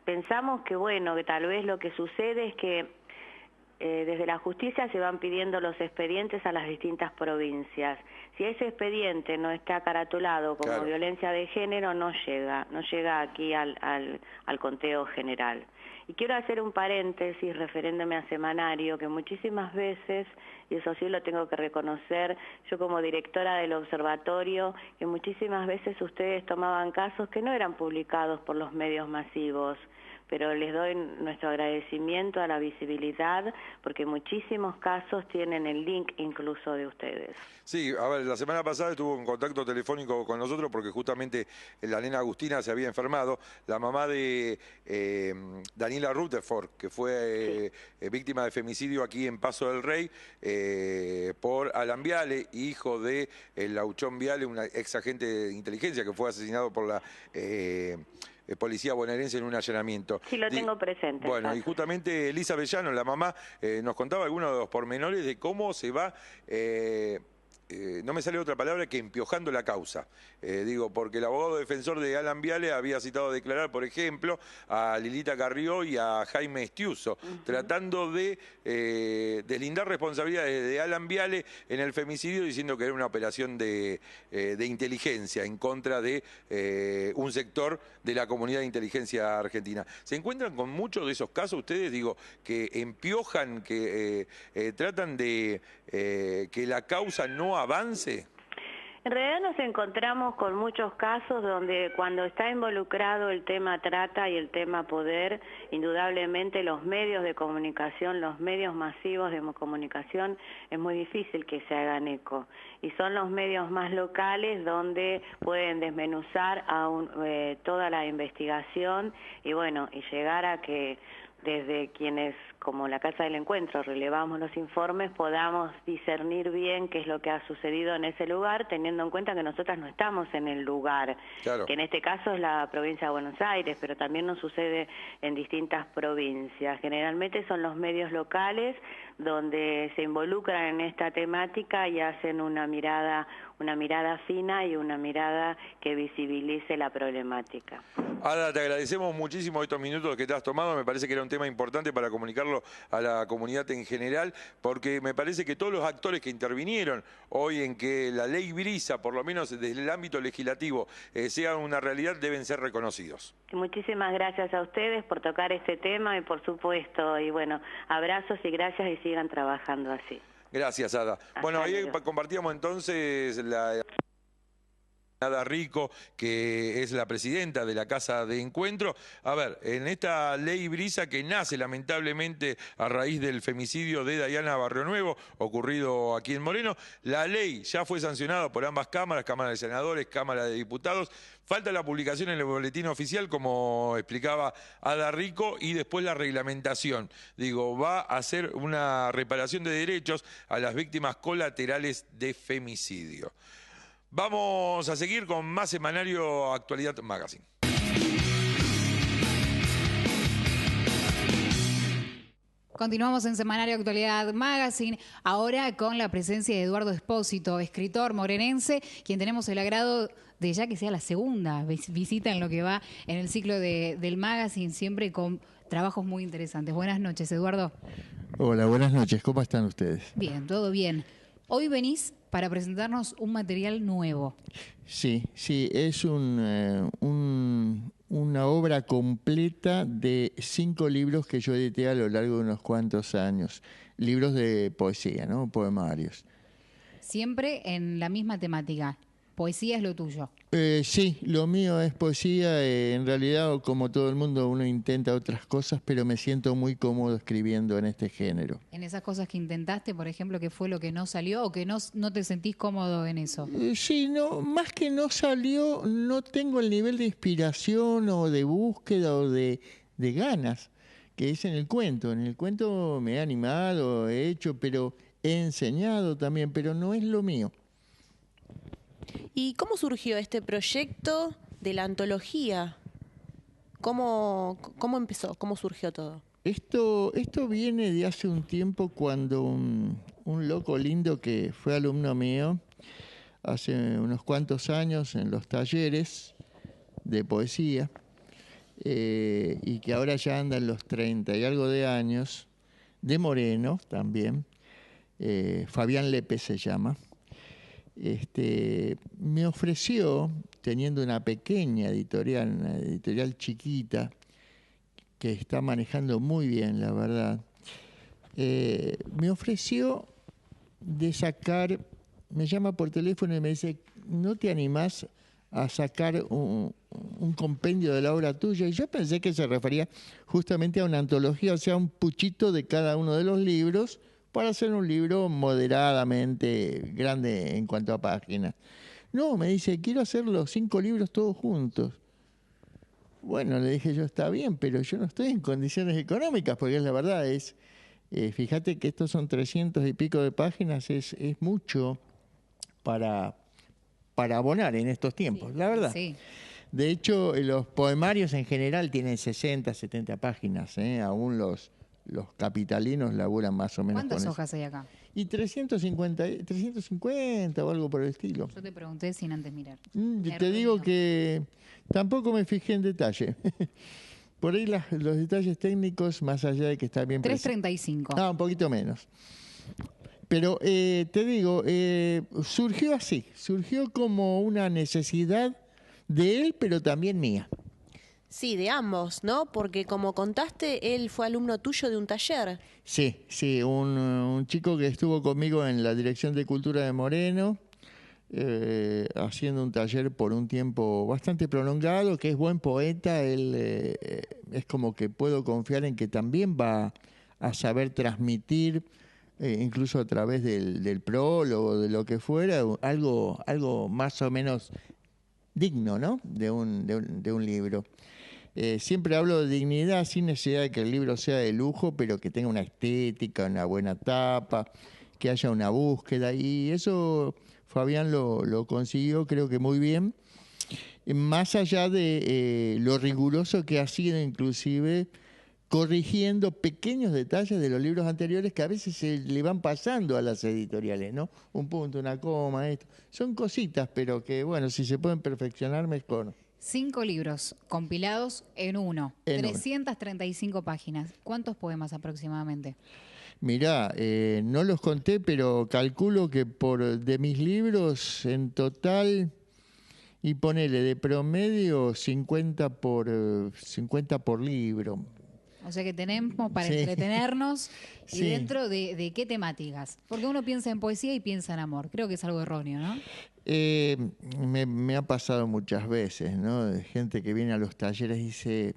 Pensamos que, bueno, que tal vez lo que sucede es que desde la justicia se van pidiendo los expedientes a las distintas provincias. Si ese expediente no está caratulado como violencia de género, no llega aquí al conteo general. Y quiero hacer un paréntesis refiriéndome a Semanario, que muchísimas veces, y eso sí lo tengo que reconocer, yo como directora del observatorio, que muchísimas veces ustedes tomaban casos que no eran publicados por los medios masivos, pero les doy nuestro agradecimiento a la visibilidad, porque muchísimos casos tienen el link incluso de ustedes. Sí, a ver, la semana pasada estuvo en contacto telefónico con nosotros porque justamente la nena Agustina se había enfermado, la mamá de Daniela Rutherford, que fue víctima de femicidio aquí en Paso del Rey, por Alan Viale, hijo de Lauchón Viale, un ex agente de inteligencia que fue asesinado por la policía bonaerense en un allanamiento. Sí, lo tengo presente. Bueno, y justamente Elisa Bellano, la mamá, nos contaba algunos de los pormenores de cómo se va... no me sale otra palabra que empiojando la causa. Digo, porque el abogado defensor de Alan Viale había citado a declarar, por ejemplo, a Lilita Carrió y a Jaime Estiuso, tratando de deslindar responsabilidades de Alan Viale en el femicidio, diciendo que era una operación de inteligencia en contra de un sector de la comunidad de inteligencia argentina. ¿Se encuentran con muchos de esos casos ustedes, digo, que empiojan, que tratan de que la causa no avance? En realidad nos encontramos con muchos casos donde cuando está involucrado el tema trata y el tema poder, indudablemente los medios de comunicación, los medios masivos de comunicación, es muy difícil que se hagan eco. Y son los medios más locales donde pueden desmenuzar toda la investigación y bueno, y llegar a que desde quienes, como la Casa del Encuentro, relevamos los informes, podamos discernir bien qué es lo que ha sucedido en ese lugar, teniendo en cuenta que nosotras no estamos en el lugar, Claro. que en este caso es la provincia de Buenos Aires, pero también nos sucede en distintas provincias. Generalmente son los medios locales donde se involucran en esta temática y hacen una mirada fina y una mirada que visibilice la problemática. Ada, te agradecemos muchísimo estos minutos que te has tomado. Me parece que era un tema importante para comunicarlo a la comunidad en general, porque me parece que todos los actores que intervinieron hoy en que la ley Brisa, por lo menos desde el ámbito legislativo, sea una realidad, deben ser reconocidos. Muchísimas gracias a ustedes por tocar este tema y por supuesto, y bueno, abrazos y gracias y sigan trabajando así. Gracias, Ada. Bueno, ahí luego. compartíamos entonces la... Ada Rico, que es la presidenta de la Casa de Encuentro. A ver, en esta ley Brisa que nace lamentablemente a raíz del femicidio de Dayana Barrio Nuevo, ocurrido aquí en Moreno, la ley ya fue sancionada por ambas cámaras, Cámara de Senadores, Cámara de Diputados. Falta la publicación en el boletín oficial, como explicaba Ada Rico, y después la reglamentación. Digo, va a hacer una reparación de derechos a las víctimas colaterales de femicidio. Vamos a seguir con más Semanario Actualidad Magazine. Continuamos en Semanario Actualidad Magazine, ahora con la presencia de Eduardo Espósito, escritor morenense, quien tenemos el agrado de ya que sea la segunda visita en lo que va en el ciclo del magazine, siempre con trabajos muy interesantes. Buenas noches, Eduardo. Hola, buenas noches. ¿Cómo están ustedes? Bien, todo bien. Hoy venís para presentarnos un material nuevo. Sí, es una obra completa de 5 libros que yo edité a lo largo de unos cuantos años. Libros de poesía, ¿no? Poemarios. Siempre en la misma temática. Poesía es lo tuyo. Sí, lo mío es poesía. En realidad, como todo el mundo, uno intenta otras cosas, pero me siento muy cómodo escribiendo en este género. En esas cosas que intentaste, por ejemplo, ¿qué fue lo que no salió o que no te sentís cómodo en eso? Sí, no, más que no salió, no tengo el nivel de inspiración o de búsqueda o de ganas que es en el cuento. En el cuento me he animado, he hecho, pero he enseñado también, pero no es lo mío. ¿Y cómo surgió este proyecto de la antología? ¿Cómo empezó? ¿Cómo surgió todo? Esto viene de hace un tiempo cuando un loco lindo que fue alumno mío hace unos cuantos años en los talleres de poesía y que ahora ya anda en los 30 y algo de años, de Moreno también, Fabián Lepe se llama. Me ofreció, teniendo una pequeña editorial, una editorial chiquita, que está manejando muy bien, la verdad, me ofreció de sacar, me llama por teléfono y me dice, ¿no te animás a sacar un compendio de la obra tuya? Y yo pensé que se refería justamente a una antología, o sea, un puchito de cada uno de los libros, para hacer un libro moderadamente grande en cuanto a páginas. No, me dice, quiero hacer los 5 libros todos juntos. Bueno, le dije yo, está bien, pero yo no estoy en condiciones económicas, porque es la verdad, fíjate que estos son 300 y pico de páginas, es mucho para abonar en estos tiempos, sí, la verdad. Sí. De hecho, los poemarios en general tienen 60, 70 páginas, aún los capitalinos laburan más o menos. ¿Cuántas hojas hay acá? Y 350 o algo por el estilo. Yo te pregunté sin antes mirar. Te digo que tampoco me fijé en detalle. Por ahí los detalles técnicos, más allá de que está bien... 335. Ah, un poquito menos. Pero te digo, surgió así. Surgió como una necesidad de él, pero también mía. Sí, de ambos, ¿no? Porque como contaste, él fue alumno tuyo de un taller. Sí, un chico que estuvo conmigo en la Dirección de Cultura de Moreno, haciendo un taller por un tiempo bastante prolongado, que es buen poeta, él es como que puedo confiar en que también va a saber transmitir, incluso a través del prólogo, de lo que fuera, algo más o menos digno, ¿no? De un libro. Siempre hablo de dignidad sin necesidad de que el libro sea de lujo, pero que tenga una estética, una buena tapa, que haya una búsqueda. Y eso Fabián lo consiguió, creo que muy bien. Más allá de lo riguroso que ha sido, inclusive corrigiendo pequeños detalles de los libros anteriores que a veces se le van pasando a las editoriales, ¿no? Un punto, una coma, esto. Son cositas, pero que, bueno, si se pueden perfeccionar, mejor. 5 libros compilados en uno, 335 páginas. ¿Cuántos poemas aproximadamente? Mirá, no los conté, pero calculo que de mis libros en total, y ponele de promedio 50 por libro. O sea que tenemos para entretenernos. ¿Y dentro de qué temáticas? Porque uno piensa en poesía y piensa en amor. Creo que es algo erróneo, ¿no? Me ha pasado muchas veces, ¿no? De gente que viene a los talleres y dice,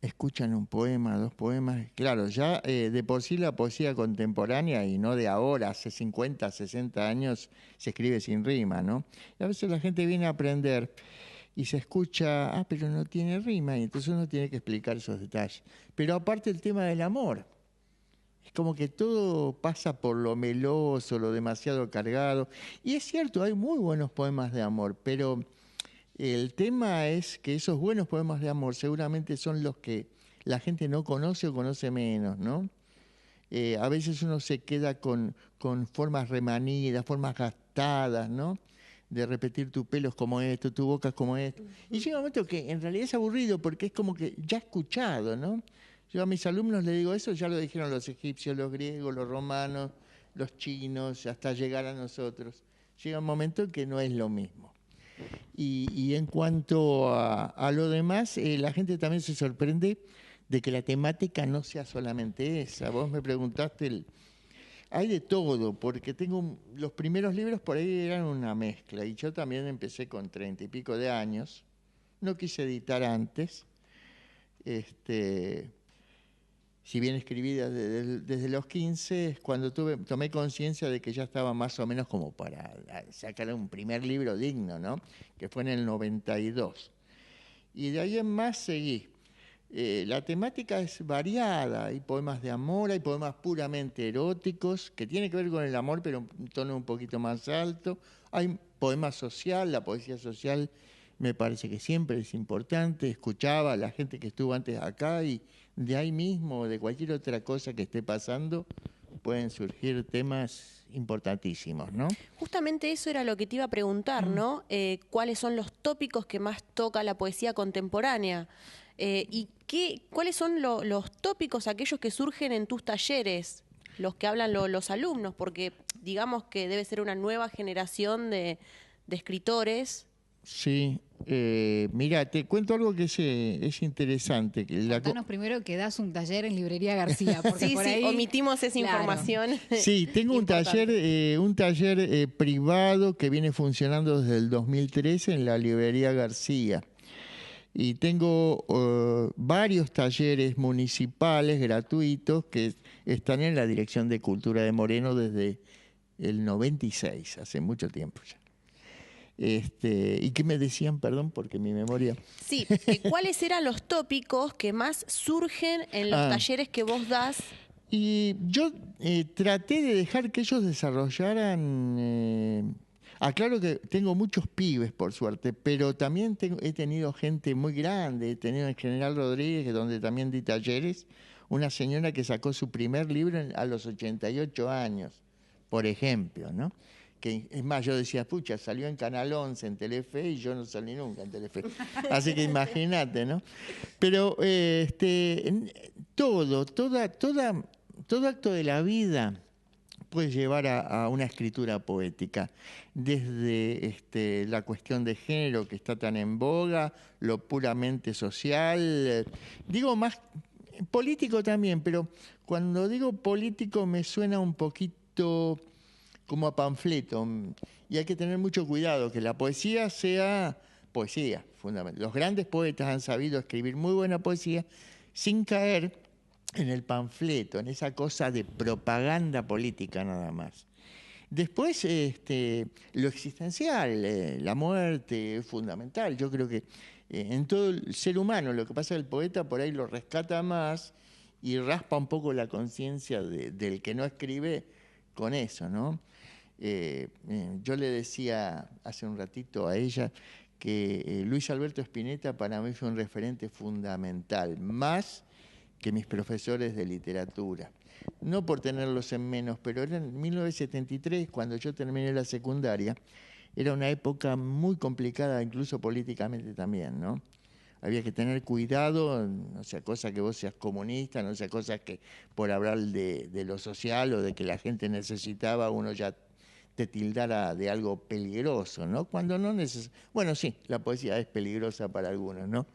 escuchan un poema, 2 poemas. Claro, ya de por sí la poesía contemporánea, y no de ahora, hace 50, 60 años, se escribe sin rima, ¿no? Y a veces la gente viene a aprender y se escucha, pero no tiene rima, y entonces uno tiene que explicar esos detalles. Pero aparte el tema del amor, es como que todo pasa por lo meloso, lo demasiado cargado. Y es cierto, hay muy buenos poemas de amor, pero el tema es que esos buenos poemas de amor seguramente son los que la gente no conoce o conoce menos, ¿no? A veces uno se queda con formas remanidas, formas gastadas, ¿no? De repetir tu pelo es como esto, tu boca es como esto. Y llega un momento que en realidad es aburrido porque es como que ya escuchado, ¿no? Yo a mis alumnos les digo, eso ya lo dijeron los egipcios, los griegos, los romanos, los chinos, hasta llegar a nosotros. Llega un momento en que no es lo mismo. Y en cuanto a lo demás, la gente también se sorprende de que la temática no sea solamente esa. Vos me preguntaste, hay de todo, porque tengo los primeros libros por ahí eran una mezcla, y yo también empecé con 30 y pico de años, no quise editar antes, si bien escribí desde los 15, cuando tomé conciencia de que ya estaba más o menos como para sacar un primer libro digno, ¿no? Que fue en el 92. Y de ahí en más seguí. La temática es variada, hay poemas de amor, hay poemas puramente eróticos, que tienen que ver con el amor, pero un tono un poquito más alto. Hay poema social, la poesía social me parece que siempre es importante. Escuchaba a la gente que estuvo antes acá y de ahí mismo, de cualquier otra cosa que esté pasando, pueden surgir temas importantísimos, ¿no? Justamente eso era lo que te iba a preguntar, ¿no? ¿Cuáles son los tópicos que más toca la poesía contemporánea? ¿Y cuáles son los tópicos, aquellos que surgen en tus talleres, los que hablan los alumnos? Porque digamos que debe ser una nueva generación de escritores. Sí, mira, te cuento algo que es interesante. Contanos primero que das un taller en Librería García, porque por ahí omitimos esa información. Sí, tengo un taller privado que viene funcionando desde el 2013 en la Librería García. Y tengo varios talleres municipales gratuitos que están en la Dirección de Cultura de Moreno desde el 96, hace mucho tiempo ya. ¿Y qué me decían? Perdón, porque mi memoria... Sí, ¿cuáles eran los tópicos que más surgen en los talleres que vos das? Y yo traté de dejar que ellos desarrollaran... Aclaro que tengo muchos pibes, por suerte, pero también he tenido gente muy grande. He tenido en General Rodríguez, donde también di talleres, una señora que sacó su primer libro a los 88 años, por ejemplo, ¿no? Que, es más, yo decía, pucha, salió en Canal 11, en Telefe, y yo no salí nunca en Telefe. Así que imagínate, ¿no? Pero todo acto de la vida puede llevar a una escritura poética, desde la cuestión de género que está tan en boga, lo puramente social, digo más político también, pero cuando digo político me suena un poquito como a panfleto, y hay que tener mucho cuidado que la poesía sea poesía, fundamental. Los grandes poetas han sabido escribir muy buena poesía sin caer en el panfleto, en esa cosa de propaganda política nada más. Después, lo existencial, la muerte es fundamental. Yo creo que en todo el ser humano. Lo que pasa es que el poeta por ahí lo rescata más y raspa un poco la conciencia del que no escribe con eso, ¿no? Yo le decía hace un ratito a ella que Luis Alberto Spinetta para mí fue un referente fundamental, más que mis profesores de literatura. No por tenerlos en menos, pero era en 1973, cuando yo terminé la secundaria, era una época muy complicada, incluso políticamente también, ¿no? Había que tener cuidado, no sea cosa que vos seas comunista, no sea cosa que por hablar de lo social o de que la gente necesitaba, uno ya te tildara de algo peligroso, ¿no? Cuando no bueno, sí, la poesía es peligrosa para algunos, ¿no?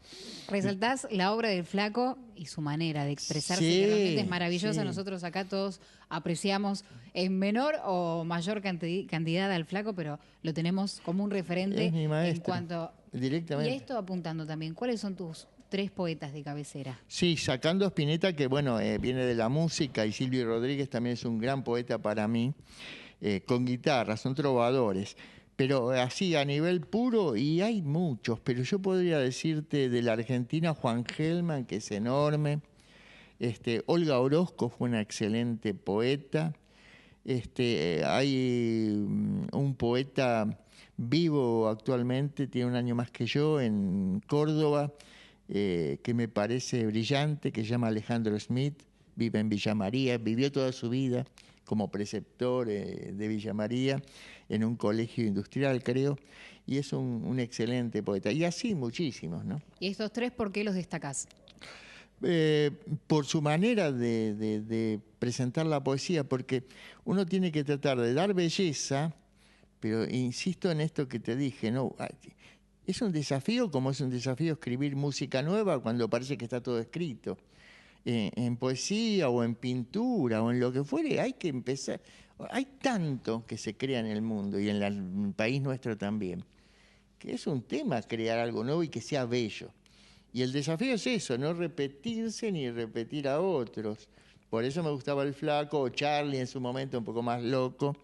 Resaltás la obra del Flaco y su manera de expresarse, Sí, que realmente es maravillosa. sí. Nosotros acá todos apreciamos en menor o mayor cantidad al Flaco, pero lo tenemos como un referente Es mi maestro, en cuanto... directamente. Y esto apuntando también, ¿cuáles son tus 3 poetas de cabecera? Sí, sacando a Spinetta, que bueno, viene de la música, y Silvio Rodríguez también es un gran poeta para mí, con guitarra, son trovadores. Pero así, a nivel puro, y hay muchos, pero yo podría decirte de la Argentina, Juan Gelman, que es enorme. Olga Orozco fue una excelente poeta. Hay un poeta vivo actualmente, tiene un año más que yo, en Córdoba, que me parece brillante, que se llama Alejandro Smith, vive en Villa María, vivió toda su vida como preceptor de Villa María, en un colegio industrial, creo, y es un excelente poeta. Y así muchísimos, ¿no? ¿Y estos 3 por qué los destacás? Por su manera de presentar la poesía, porque uno tiene que tratar de dar belleza, pero insisto en esto que te dije, ¿no? Es un desafío, como es un desafío escribir música nueva cuando parece que está todo escrito. En poesía o en pintura o en lo que fuere, hay que empezar. Hay tanto que se crea en el mundo y en el país nuestro también, que es un tema crear algo nuevo y que sea bello. Y el desafío es eso, no repetirse ni repetir a otros. Por eso me gustaba el Flaco o Charlie en su momento, un poco más loco,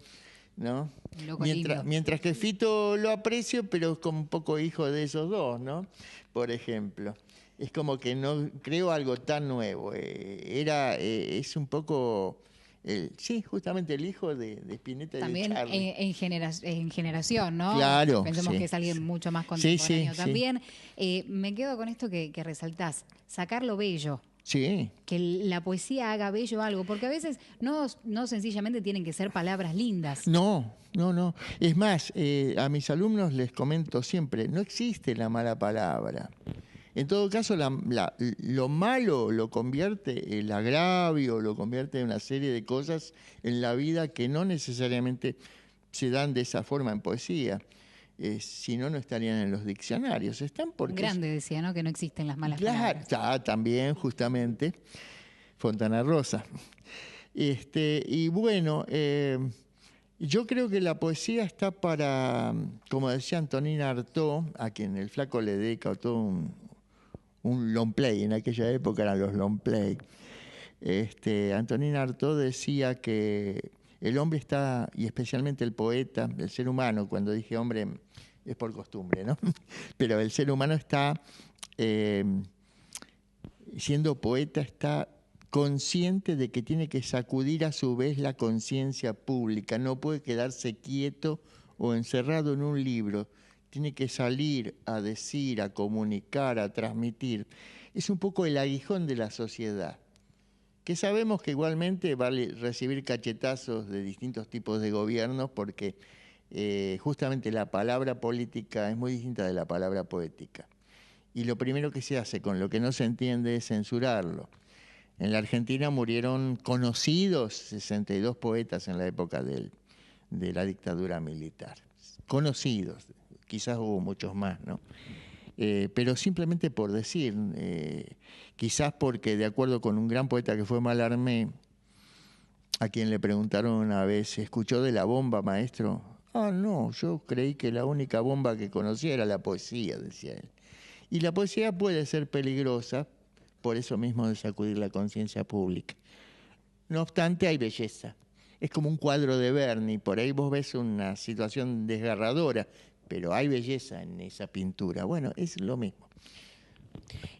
¿no? Loco Mientras que Fito lo aprecio, pero es como un poco hijo de esos dos, ¿no? Por ejemplo. Es como que no creo algo tan nuevo. Es un poco... sí, justamente el hijo de Spinetta y también de Charlie. en generación, ¿no? Claro, Pensemos sí. que es alguien mucho más Sí, contemporáneo sí, también. Me quedo con esto que resaltás, sacar lo bello. Sí. Que la poesía haga bello algo, porque a veces no sencillamente tienen que ser palabras lindas. No. Es más, a mis alumnos les comento siempre, no existe la mala palabra. En todo caso, lo malo lo convierte, el agravio, lo convierte en una serie de cosas en la vida que no necesariamente se dan de esa forma en poesía. Si no, no estarían en los diccionarios. Están porque... Grande decía, ¿no? Que no existen las malas palabras. También, justamente, Fontana Rosa. Y bueno, yo creo que la poesía está para, como decía Antonina Artaud, a quien el Flaco le dedica todo un long play, en aquella época eran los long play. Antonina Artaud decía que el hombre está, y especialmente el poeta, el ser humano, cuando dije hombre es por costumbre, ¿no? Pero el ser humano está, siendo poeta, está consciente de que tiene que sacudir a su vez la conciencia pública, no puede quedarse quieto o encerrado en un libro. Tiene que salir a decir, a comunicar, a transmitir. Es un poco el aguijón de la sociedad, que sabemos que igualmente va a recibir cachetazos de distintos tipos de gobiernos porque justamente la palabra política es muy distinta de la palabra poética. Y lo primero que se hace con lo que no se entiende es censurarlo. En la Argentina murieron conocidos 62 poetas en la época de la dictadura militar. Conocidos. Quizás hubo muchos más, ¿no? Pero simplemente por decir, quizás porque de acuerdo con un gran poeta que fue Mallarmé, a quien le preguntaron una vez, ¿escuchó de la bomba, maestro? Ah, no, yo creí que la única bomba que conocía era la poesía, decía él. Y la poesía puede ser peligrosa, por eso mismo de sacudir la conciencia pública. No obstante, hay belleza. es como un cuadro de Berni, por ahí vos ves una situación desgarradora, pero hay belleza en esa pintura. Bueno, es lo mismo.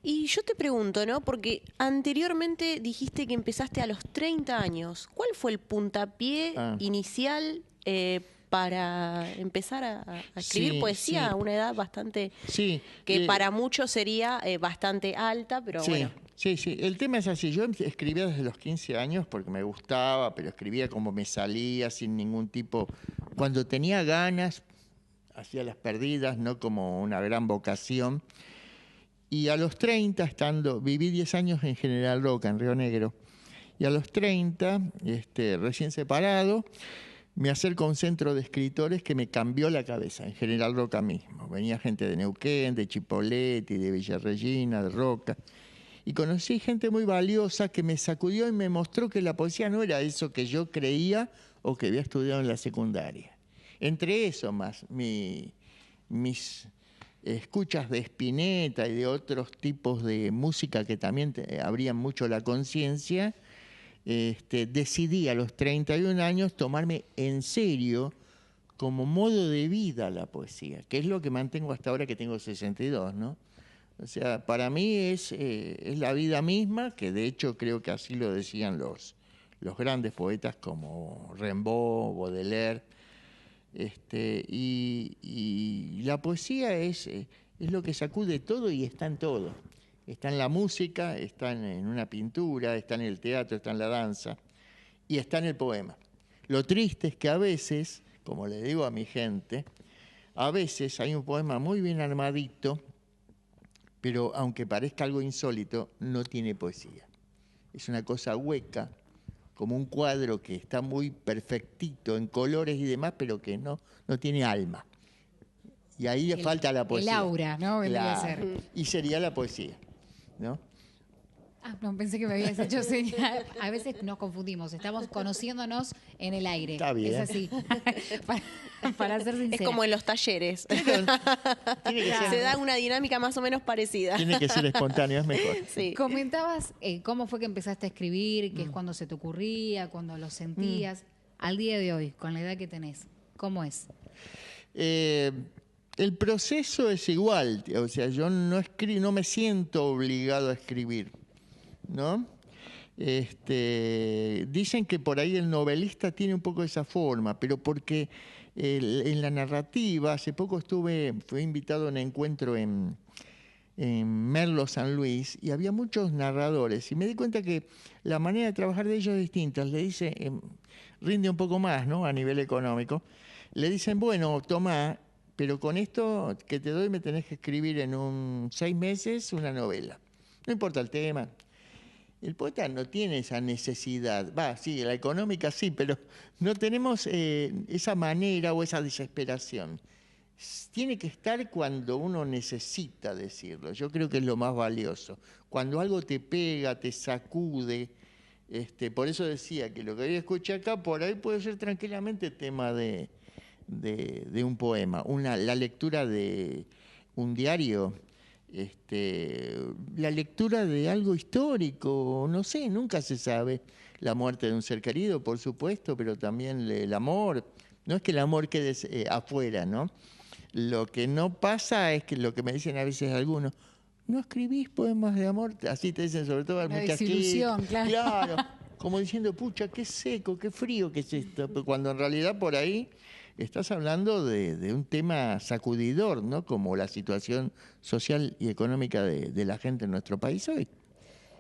Y yo te pregunto, ¿no? Porque anteriormente dijiste que empezaste a los 30 años. ¿Cuál fue el puntapié inicial para empezar a escribir poesía a una edad bastante... Sí. Que para muchos sería bastante alta, pero bueno. Sí, el tema es así, yo escribía desde los 15 años porque me gustaba, pero escribía como me salía, sin ningún tipo... Cuando tenía ganas, hacía las perdidas, no como una gran vocación. Y a los 30, viví 10 años en General Roca, en Río Negro, y a los 30, recién separado, me acerco a un centro de escritores que me cambió la cabeza, en General Roca mismo. Venía gente de Neuquén, de Chipoleti, de Villa Regina, de Roca. Y conocí gente muy valiosa que me sacudió y me mostró que la poesía no era eso que yo creía o que había estudiado en la secundaria. Entre eso más, mis escuchas de Spinetta y de otros tipos de música que también abrían mucho la conciencia, decidí a los 31 años tomarme en serio como modo de vida la poesía, que es lo que mantengo hasta ahora que tengo 62, ¿no? O sea, para mí es la vida misma, que de hecho creo que así lo decían los grandes poetas como Rimbaud, Baudelaire. Y la poesía es lo que sacude todo y está en todo. Está en la música, está en una pintura, está en el teatro, está en la danza y está en el poema. Lo triste es que a veces, como le digo a mi gente, a veces hay un poema muy bien armadito, pero aunque parezca algo insólito, no tiene poesía. Es una cosa hueca, como un cuadro que está muy perfectito en colores y demás, pero que no tiene alma. Y ahí le falta la poesía. El aura, ¿no? Vendría a ser. Y sería la poesía, ¿no? No, pensé que me habías hecho señal. A veces nos confundimos, estamos conociéndonos en el aire. Está bien. Es así. para ser sincera. Es como en los talleres. Se da una dinámica más o menos parecida. Tiene que ser espontáneo, es mejor. Sí. Comentabas cómo fue que empezaste a escribir, que es cuando se te ocurría, cuando lo sentías. Al día de hoy, con la edad que tenés, ¿cómo es? El proceso es igual, o sea, yo no me siento obligado a escribir, ¿no? Dicen que por ahí el novelista tiene un poco esa forma, pero porque en la narrativa, hace poco fui invitado a un encuentro en Merlo, San Luis, y había muchos narradores, y me di cuenta que la manera de trabajar de ellos es distinta. Le dice, rinde un poco más, ¿no? A nivel económico. Le dicen, bueno, toma, pero con esto que te doy me tenés que escribir en 6 meses una novela. No importa el tema. El poeta no tiene esa necesidad. Sí, la económica sí, pero no tenemos esa manera o esa desesperación. Tiene que estar cuando uno necesita decirlo. Yo creo que es lo más valioso. Cuando algo te pega, te sacude. Por eso decía que lo que hoy escuché acá, por ahí puede ser tranquilamente tema de un poema. La lectura de un diario. La lectura de algo histórico, no sé, nunca se sabe. La muerte de un ser querido, por supuesto, pero también el amor. No es que el amor quede afuera, ¿no? Lo que no pasa es que lo que me dicen a veces algunos, no escribís poemas de amor, así te dicen sobre todo una muchas desilusión, claro, como diciendo, pucha, qué seco, qué frío que es esto, cuando en realidad por ahí estás hablando de un tema sacudidor, ¿no? Como la situación social y económica de la gente en nuestro país hoy.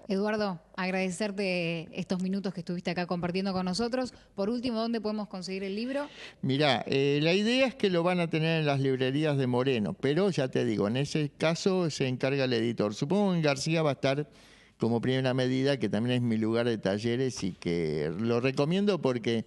Eduardo, agradecerte estos minutos que estuviste acá compartiendo con nosotros. Por último, ¿dónde podemos conseguir el libro? Mirá, la idea es que lo van a tener en las librerías de Moreno, pero ya te digo, en ese caso se encarga el editor. Supongo que en García va a estar como primera medida, que también es mi lugar de talleres y que lo recomiendo porque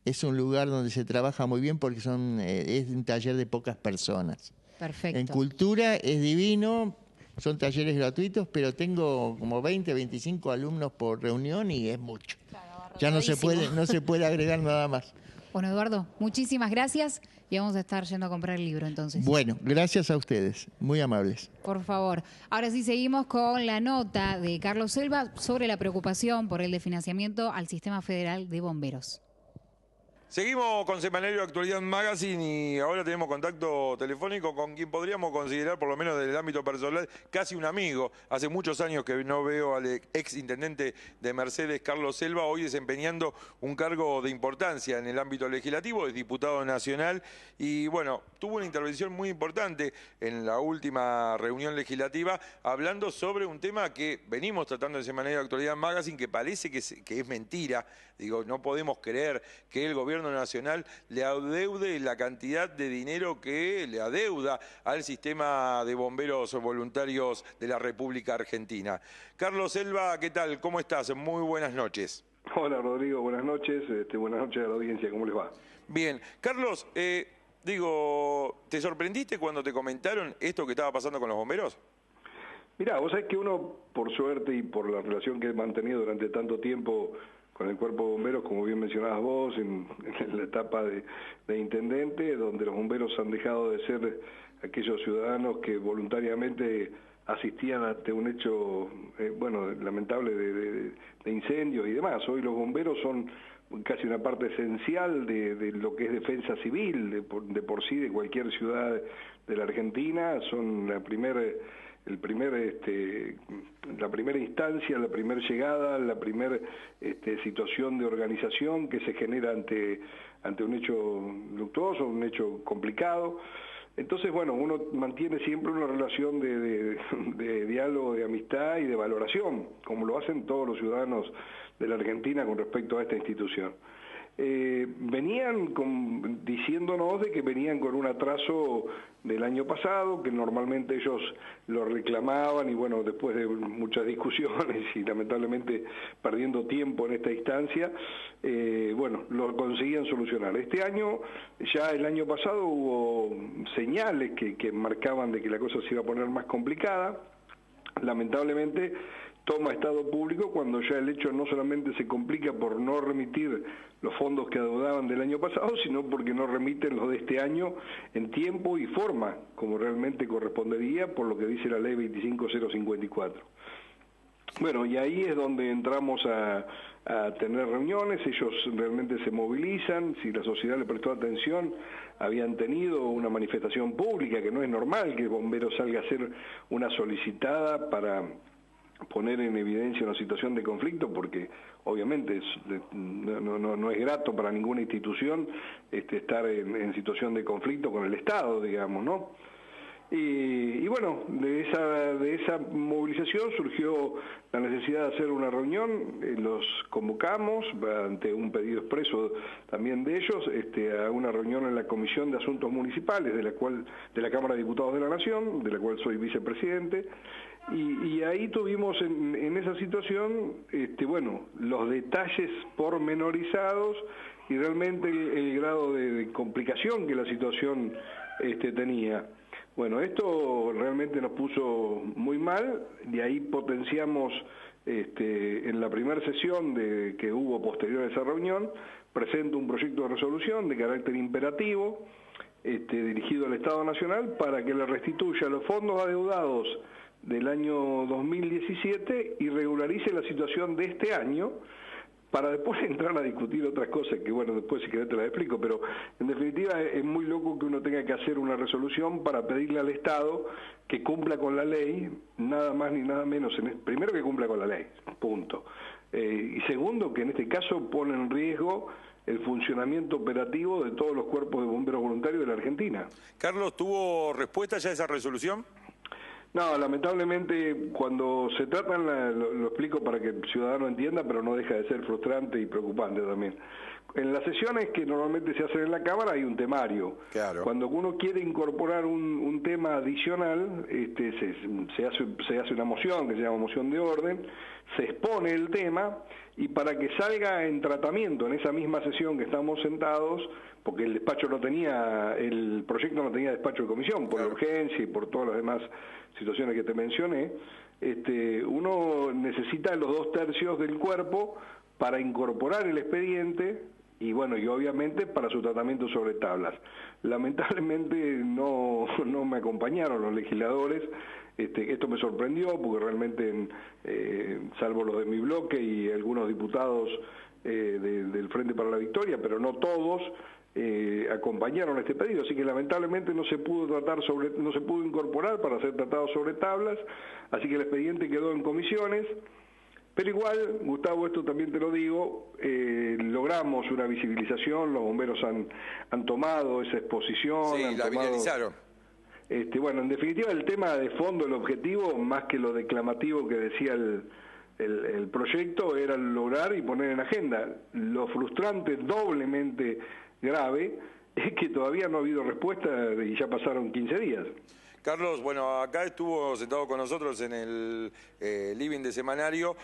es un lugar donde se trabaja muy bien porque es un taller de pocas personas. Perfecto. En cultura es divino, son talleres gratuitos, pero tengo como 20, 25 alumnos por reunión y es mucho. Claro, ya no se puede agregar nada más. Bueno, Eduardo, muchísimas gracias y vamos a estar yendo a comprar el libro entonces. Bueno, gracias a ustedes, muy amables. Por favor. Ahora sí seguimos con la nota de Carlos Selva sobre la preocupación por el desfinanciamiento al Sistema Federal de Bomberos. Seguimos con Semanario Actualidad Magazine y ahora tenemos contacto telefónico con quien podríamos considerar, por lo menos desde el ámbito personal, casi un amigo. Hace muchos años que no veo al ex intendente de Mercedes, Carlos Selva, hoy desempeñando un cargo de importancia en el ámbito legislativo, es diputado nacional y bueno, tuvo una intervención muy importante en la última reunión legislativa hablando sobre un tema que venimos tratando en Semanario Actualidad Magazine, que parece que es mentira. Digo, no podemos creer que el gobierno nacional le adeude la cantidad de dinero que le adeuda al sistema de bomberos voluntarios de la República Argentina. Carlos Selva, ¿qué tal? ¿Cómo estás? Muy buenas noches. Hola Rodrigo, buenas noches. Buenas noches a la audiencia, ¿cómo les va? Bien. Carlos, ¿te sorprendiste cuando te comentaron esto que estaba pasando con los bomberos? Mirá, vos sabés que uno, por suerte y por la relación que he mantenido durante tanto tiempo con el cuerpo de bomberos, como bien mencionabas vos, en la etapa de intendente, donde los bomberos han dejado de ser aquellos ciudadanos que voluntariamente asistían ante un hecho, lamentable de incendios y demás. Hoy los bomberos son casi una parte esencial de lo que es defensa civil, de por sí, de cualquier ciudad de la Argentina. Son la primera instancia, la primera llegada, la primera situación de organización que se genera ante un hecho luctuoso, un hecho complicado. Entonces, bueno, uno mantiene siempre una relación de diálogo, de amistad y de valoración, como lo hacen todos los ciudadanos de la Argentina con respecto a esta institución. Venían diciéndonos de que venían con un atraso del año pasado, que normalmente ellos lo reclamaban y bueno, después de muchas discusiones y lamentablemente perdiendo tiempo en esta instancia, lo conseguían solucionar. Este año, ya el año pasado hubo señales que marcaban de que la cosa se iba a poner más complicada. Lamentablemente toma estado público cuando ya el hecho no solamente se complica por no remitir los fondos que adeudaban del año pasado, sino porque no remiten los de este año en tiempo y forma, como realmente correspondería por lo que dice la ley 25054. Bueno, y ahí es donde entramos a tener reuniones, ellos realmente se movilizan, si la sociedad le prestó atención, habían tenido una manifestación pública, que no es normal que el bombero salga a hacer una solicitada para poner en evidencia una situación de conflicto, porque obviamente no es grato para ninguna institución estar en situación de conflicto con el Estado, digamos, ¿no? Y bueno, de esa movilización surgió la necesidad de hacer una reunión, los convocamos ante un pedido expreso también de ellos a una reunión en la Comisión de Asuntos Municipales de la Cámara de Diputados de la Nación, de la cual soy vicepresidente. Y ahí tuvimos en esa situación, los detalles pormenorizados y realmente el grado de complicación que la situación tenía. Bueno, esto realmente nos puso muy mal, de ahí potenciamos en la primera sesión que hubo posterior a esa reunión, presento un proyecto de resolución de carácter imperativo dirigido al Estado Nacional para que le restituya los fondos adeudados del año 2017 y regularice la situación de este año, para después entrar a discutir otras cosas que, bueno, después si querés te las explico, pero en definitiva es muy loco que uno tenga que hacer una resolución para pedirle al Estado que cumpla con la ley, nada más ni nada menos, primero que cumpla con la ley, punto. Y segundo, que en este caso pone en riesgo el funcionamiento operativo de todos los cuerpos de bomberos voluntarios de la Argentina. Carlos, ¿tuvo respuesta ya a esa resolución? No, lamentablemente cuando se tratan, lo explico para que el ciudadano entienda, pero no deja de ser frustrante y preocupante también. En las sesiones que normalmente se hacen en la Cámara hay un temario. Claro. Cuando uno quiere incorporar un tema adicional, se hace una moción que se llama moción de orden, se expone el tema y para que salga en tratamiento en esa misma sesión que estamos sentados, porque el proyecto no tenía despacho de comisión por la urgencia y por todas las demás situaciones que te mencioné, uno necesita los 2/3 del cuerpo para incorporar el expediente y bueno, y obviamente para su tratamiento sobre tablas. Lamentablemente no me acompañaron los legisladores, esto me sorprendió porque realmente, salvo los de mi bloque y algunos diputados del Frente para la Victoria, pero no todos acompañaron este pedido, así que lamentablemente no se pudo incorporar para ser tratado sobre tablas, así que el expediente quedó en comisiones. Pero igual, Gustavo, esto también te lo digo, logramos una visibilización, los bomberos han tomado esa exposición. Sí, la viralizaron. Bueno, en definitiva el tema de fondo, el objetivo, más que lo declamativo que decía el proyecto, era lograr y poner en agenda. Lo frustrante, doblemente grave, es que todavía no ha habido respuesta y ya pasaron 15 días. Carlos, bueno, acá estuvo sentado con nosotros en el living de Semanario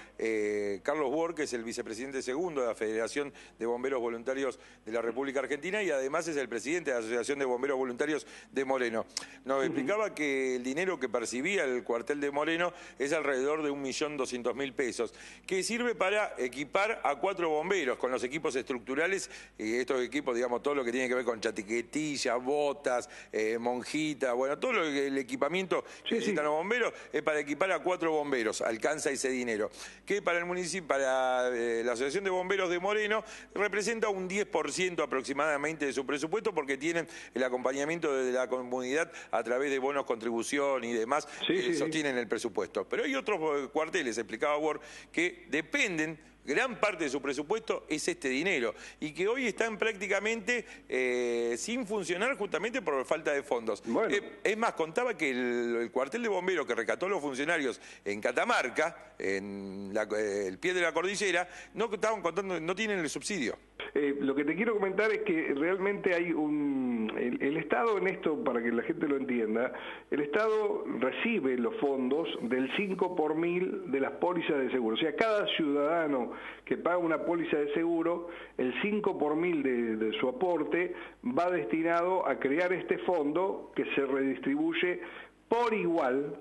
Carlos Ward, que es el vicepresidente segundo de la Federación de Bomberos Voluntarios de la República Argentina y además es el presidente de la Asociación de Bomberos Voluntarios de Moreno. Nos explicaba que el dinero que percibía el cuartel de Moreno es alrededor de 1.200.000 pesos, que sirve para equipar a 4 bomberos con los equipos estructurales, estos equipos, digamos, todo lo que tiene que ver con chatiquetilla, botas, monjita, bueno, todo el equipamiento que necesitan los bomberos es para equipar a 4 bomberos, alcanza ese dinero, que para el municipio, para la Asociación de Bomberos de Moreno, representa un 10% aproximadamente de su presupuesto, porque tienen el acompañamiento de la comunidad a través de bonos contribución y demás, sostienen el presupuesto. Pero hay otros cuarteles, explicaba Ward, que dependen, gran parte de su presupuesto es este dinero y que hoy están prácticamente sin funcionar justamente por falta de fondos. Bueno. Es más, contaba que el cuartel de bomberos que rescató a los funcionarios en Catamarca, en el pie de la cordillera, no estaban contando, no tienen el subsidio. Lo que te quiero comentar es que realmente hay el Estado en esto, para que la gente lo entienda, el Estado recibe los fondos del 5 por 1000 de las pólizas de seguro. O sea, cada ciudadano que paga una póliza de seguro, el 5 por 1000 de su aporte va destinado a crear este fondo que se redistribuye por igual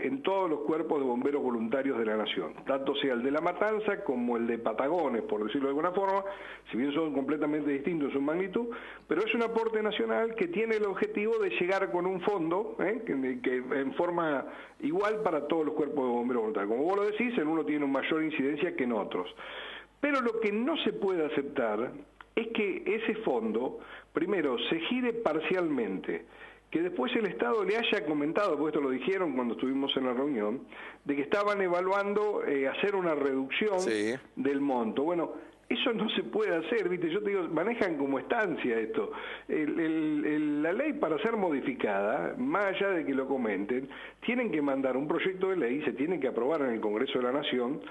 en todos los cuerpos de bomberos voluntarios de la Nación, tanto sea el de La Matanza como el de Patagones, por decirlo de alguna forma, si bien son completamente distintos en su magnitud, pero es un aporte nacional que tiene el objetivo de llegar con un fondo que en forma igual para todos los cuerpos de bomberos voluntarios. Como vos lo decís, en uno tiene una mayor incidencia que en otros. Pero lo que no se puede aceptar es que ese fondo, primero, se gire parcialmente, que después el Estado le haya comentado, porque esto lo dijeron cuando estuvimos en la reunión, de que estaban evaluando hacer una reducción del monto. Bueno, eso no se puede hacer, ¿viste? Yo te digo, manejan como estancia esto. La ley, para ser modificada, más allá de que lo comenten, tienen que mandar un proyecto de ley, se tiene que aprobar en el Congreso de la Nación,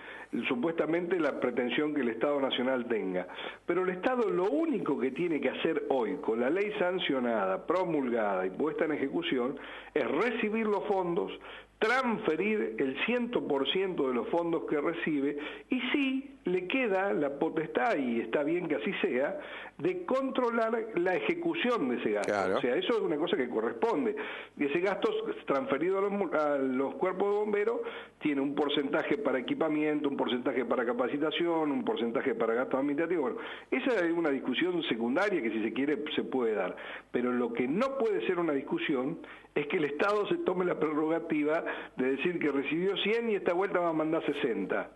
supuestamente la pretensión que el Estado Nacional tenga. Pero el Estado lo único que tiene que hacer hoy, con la ley sancionada, promulgada y puesta en ejecución, es recibir los fondos, transferir el 100% de los fondos que recibe y sí le queda la potestad, y está bien que así sea, de controlar la ejecución de ese gasto. Claro. O sea, eso es una cosa que corresponde. Y ese gasto transferido a los cuerpos de bomberos tiene un porcentaje para equipamiento, un porcentaje para capacitación, un porcentaje para gastos administrativos. Bueno, esa es una discusión secundaria que si se quiere se puede dar. Pero lo que no puede ser una discusión es que el Estado se tome la prerrogativa de decir que recibió 100 y esta vuelta va a mandar 60.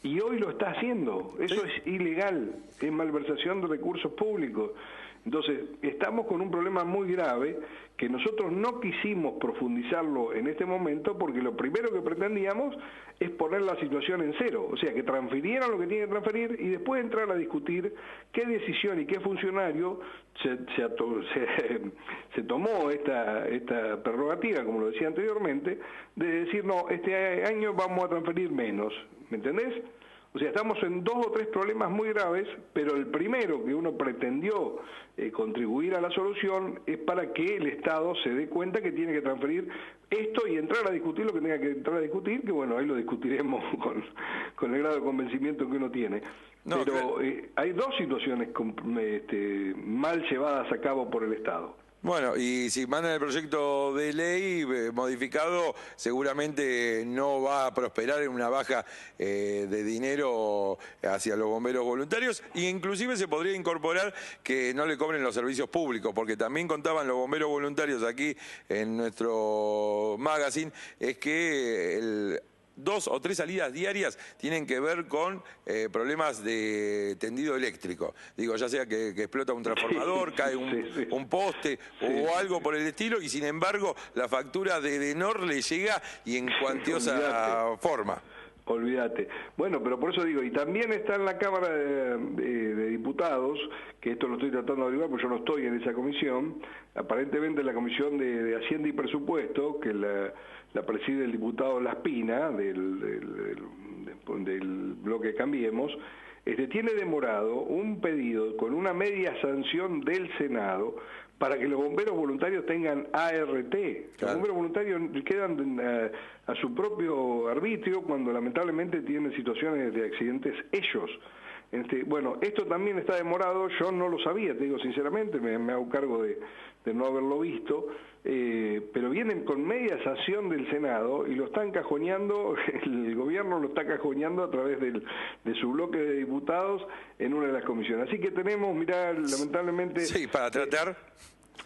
Y hoy lo está haciendo. Eso es ilegal, es malversación de recursos públicos. Entonces, estamos con un problema muy grave que nosotros no quisimos profundizarlo en este momento porque lo primero que pretendíamos es poner la situación en cero, o sea, que transfirieran lo que tienen que transferir y después entrar a discutir qué decisión y qué funcionario se tomó esta prerrogativa, como lo decía anteriormente, de decir, no, este año vamos a transferir menos, ¿me entendés? O sea, estamos en 2 o 3 problemas muy graves, pero el primero que uno pretendió contribuir a la solución es para que el Estado se dé cuenta que tiene que transferir esto y entrar a discutir lo que tenga que entrar a discutir, que bueno, ahí lo discutiremos con el grado de convencimiento que uno tiene. No, pero hay 2 situaciones mal llevadas a cabo por el Estado. Bueno, y si mandan el proyecto de ley modificado, seguramente no va a prosperar en una baja de dinero hacia los bomberos voluntarios, e inclusive se podría incorporar que no le cobren los servicios públicos, porque también contaban los bomberos voluntarios aquí en nuestro magazine, es que 2 o 3 salidas diarias tienen que ver con problemas de tendido eléctrico. Digo, ya sea que explota un transformador, cae un poste o algo por el estilo, y sin embargo la factura de Edenor le llega y en cuantiosa forma. Olvídate. Bueno, pero por eso digo, y también está en la Cámara de Diputados, que esto lo estoy tratando de averiguar porque yo no estoy en esa comisión, aparentemente la Comisión de Hacienda y Presupuesto, que la preside el diputado Laspina, del bloque Cambiemos, tiene demorado un pedido con una media sanción del Senado para que los bomberos voluntarios tengan ART. Los bomberos voluntarios quedan a su propio arbitrio cuando lamentablemente tienen situaciones de accidentes ellos. Bueno, esto también está demorado, yo no lo sabía, te digo sinceramente, me hago cargo de no haberlo visto, pero vienen con media sanción del Senado y lo están cajoneando, el gobierno lo está cajoneando a través de su bloque de diputados en una de las comisiones. Así que tenemos, mirá, lamentablemente... Sí, para tratar...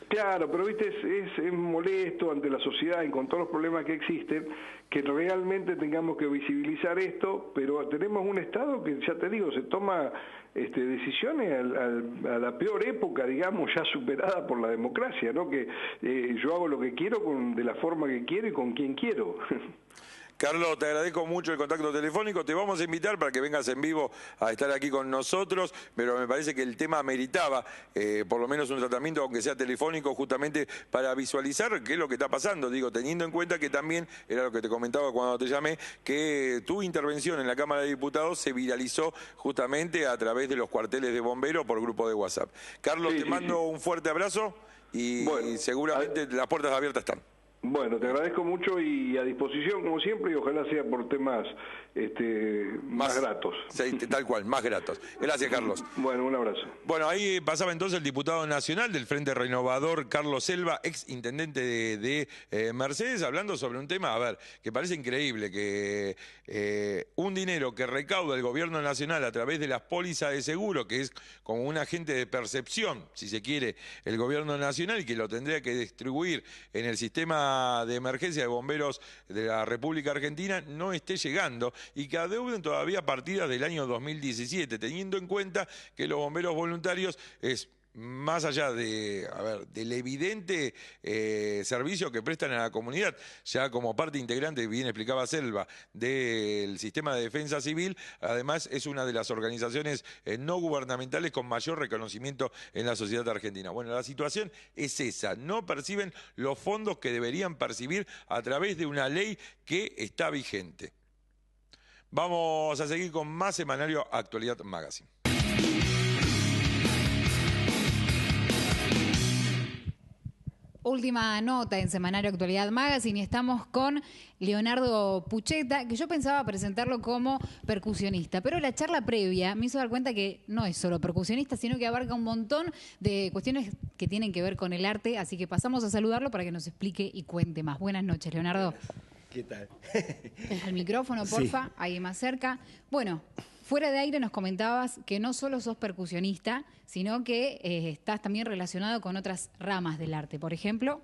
Claro, pero viste, es molesto ante la sociedad y con todos los problemas que existen, que realmente tengamos que visibilizar esto, pero tenemos un Estado que, ya te digo, se toma decisiones a la peor época, digamos, ya superada por la democracia, ¿no? Que yo hago lo que quiero de la forma que quiero y con quien quiero. Carlos, te agradezco mucho el contacto telefónico. Te vamos a invitar para que vengas en vivo a estar aquí con nosotros, pero me parece que el tema ameritaba por lo menos un tratamiento, aunque sea telefónico, justamente para visualizar qué es lo que está pasando. Digo, teniendo en cuenta que también, era lo que te comentaba cuando te llamé, que tu intervención en la Cámara de Diputados se viralizó justamente a través de los cuarteles de bomberos por grupo de WhatsApp. Carlos, te mando un fuerte abrazo y seguramente las puertas abiertas están. Bueno, te agradezco mucho y a disposición como siempre y ojalá sea por temas más gratos. Sí, tal cual, más gratos. Gracias, Carlos. Bueno, un abrazo. Bueno, ahí pasaba entonces el diputado nacional del Frente Renovador, Carlos Selva, ex intendente de Mercedes, hablando sobre un tema, a ver, que parece increíble, que un dinero que recauda el gobierno nacional a través de las pólizas de seguro, que es como un agente de percepción, si se quiere, el gobierno nacional, y que lo tendría que distribuir en el sistema de emergencia de bomberos de la República Argentina, no esté llegando y que adeuden todavía partidas del año 2017, teniendo en cuenta que los bomberos voluntarios es más allá de, del evidente servicio que prestan a la comunidad, ya como parte integrante, bien explicaba Selva, del sistema de defensa civil, además es una de las organizaciones no gubernamentales con mayor reconocimiento en la sociedad argentina. Bueno, la situación es esa, no perciben los fondos que deberían percibir a través de una ley que está vigente. Vamos a seguir con más Semanario Actualidad Magazine. Última nota en Semanario Actualidad Magazine y estamos con Leonardo Pucheta, que yo pensaba presentarlo como percusionista, pero la charla previa me hizo dar cuenta que no es solo percusionista, sino que abarca un montón de cuestiones que tienen que ver con el arte, así que pasamos a saludarlo para que nos explique y cuente más. Buenas noches, Leonardo. ¿Qué tal? Al micrófono, porfa, sí. Ahí más cerca. Bueno, fuera de aire nos comentabas que no solo sos percusionista, sino que estás también relacionado con otras ramas del arte. Por ejemplo...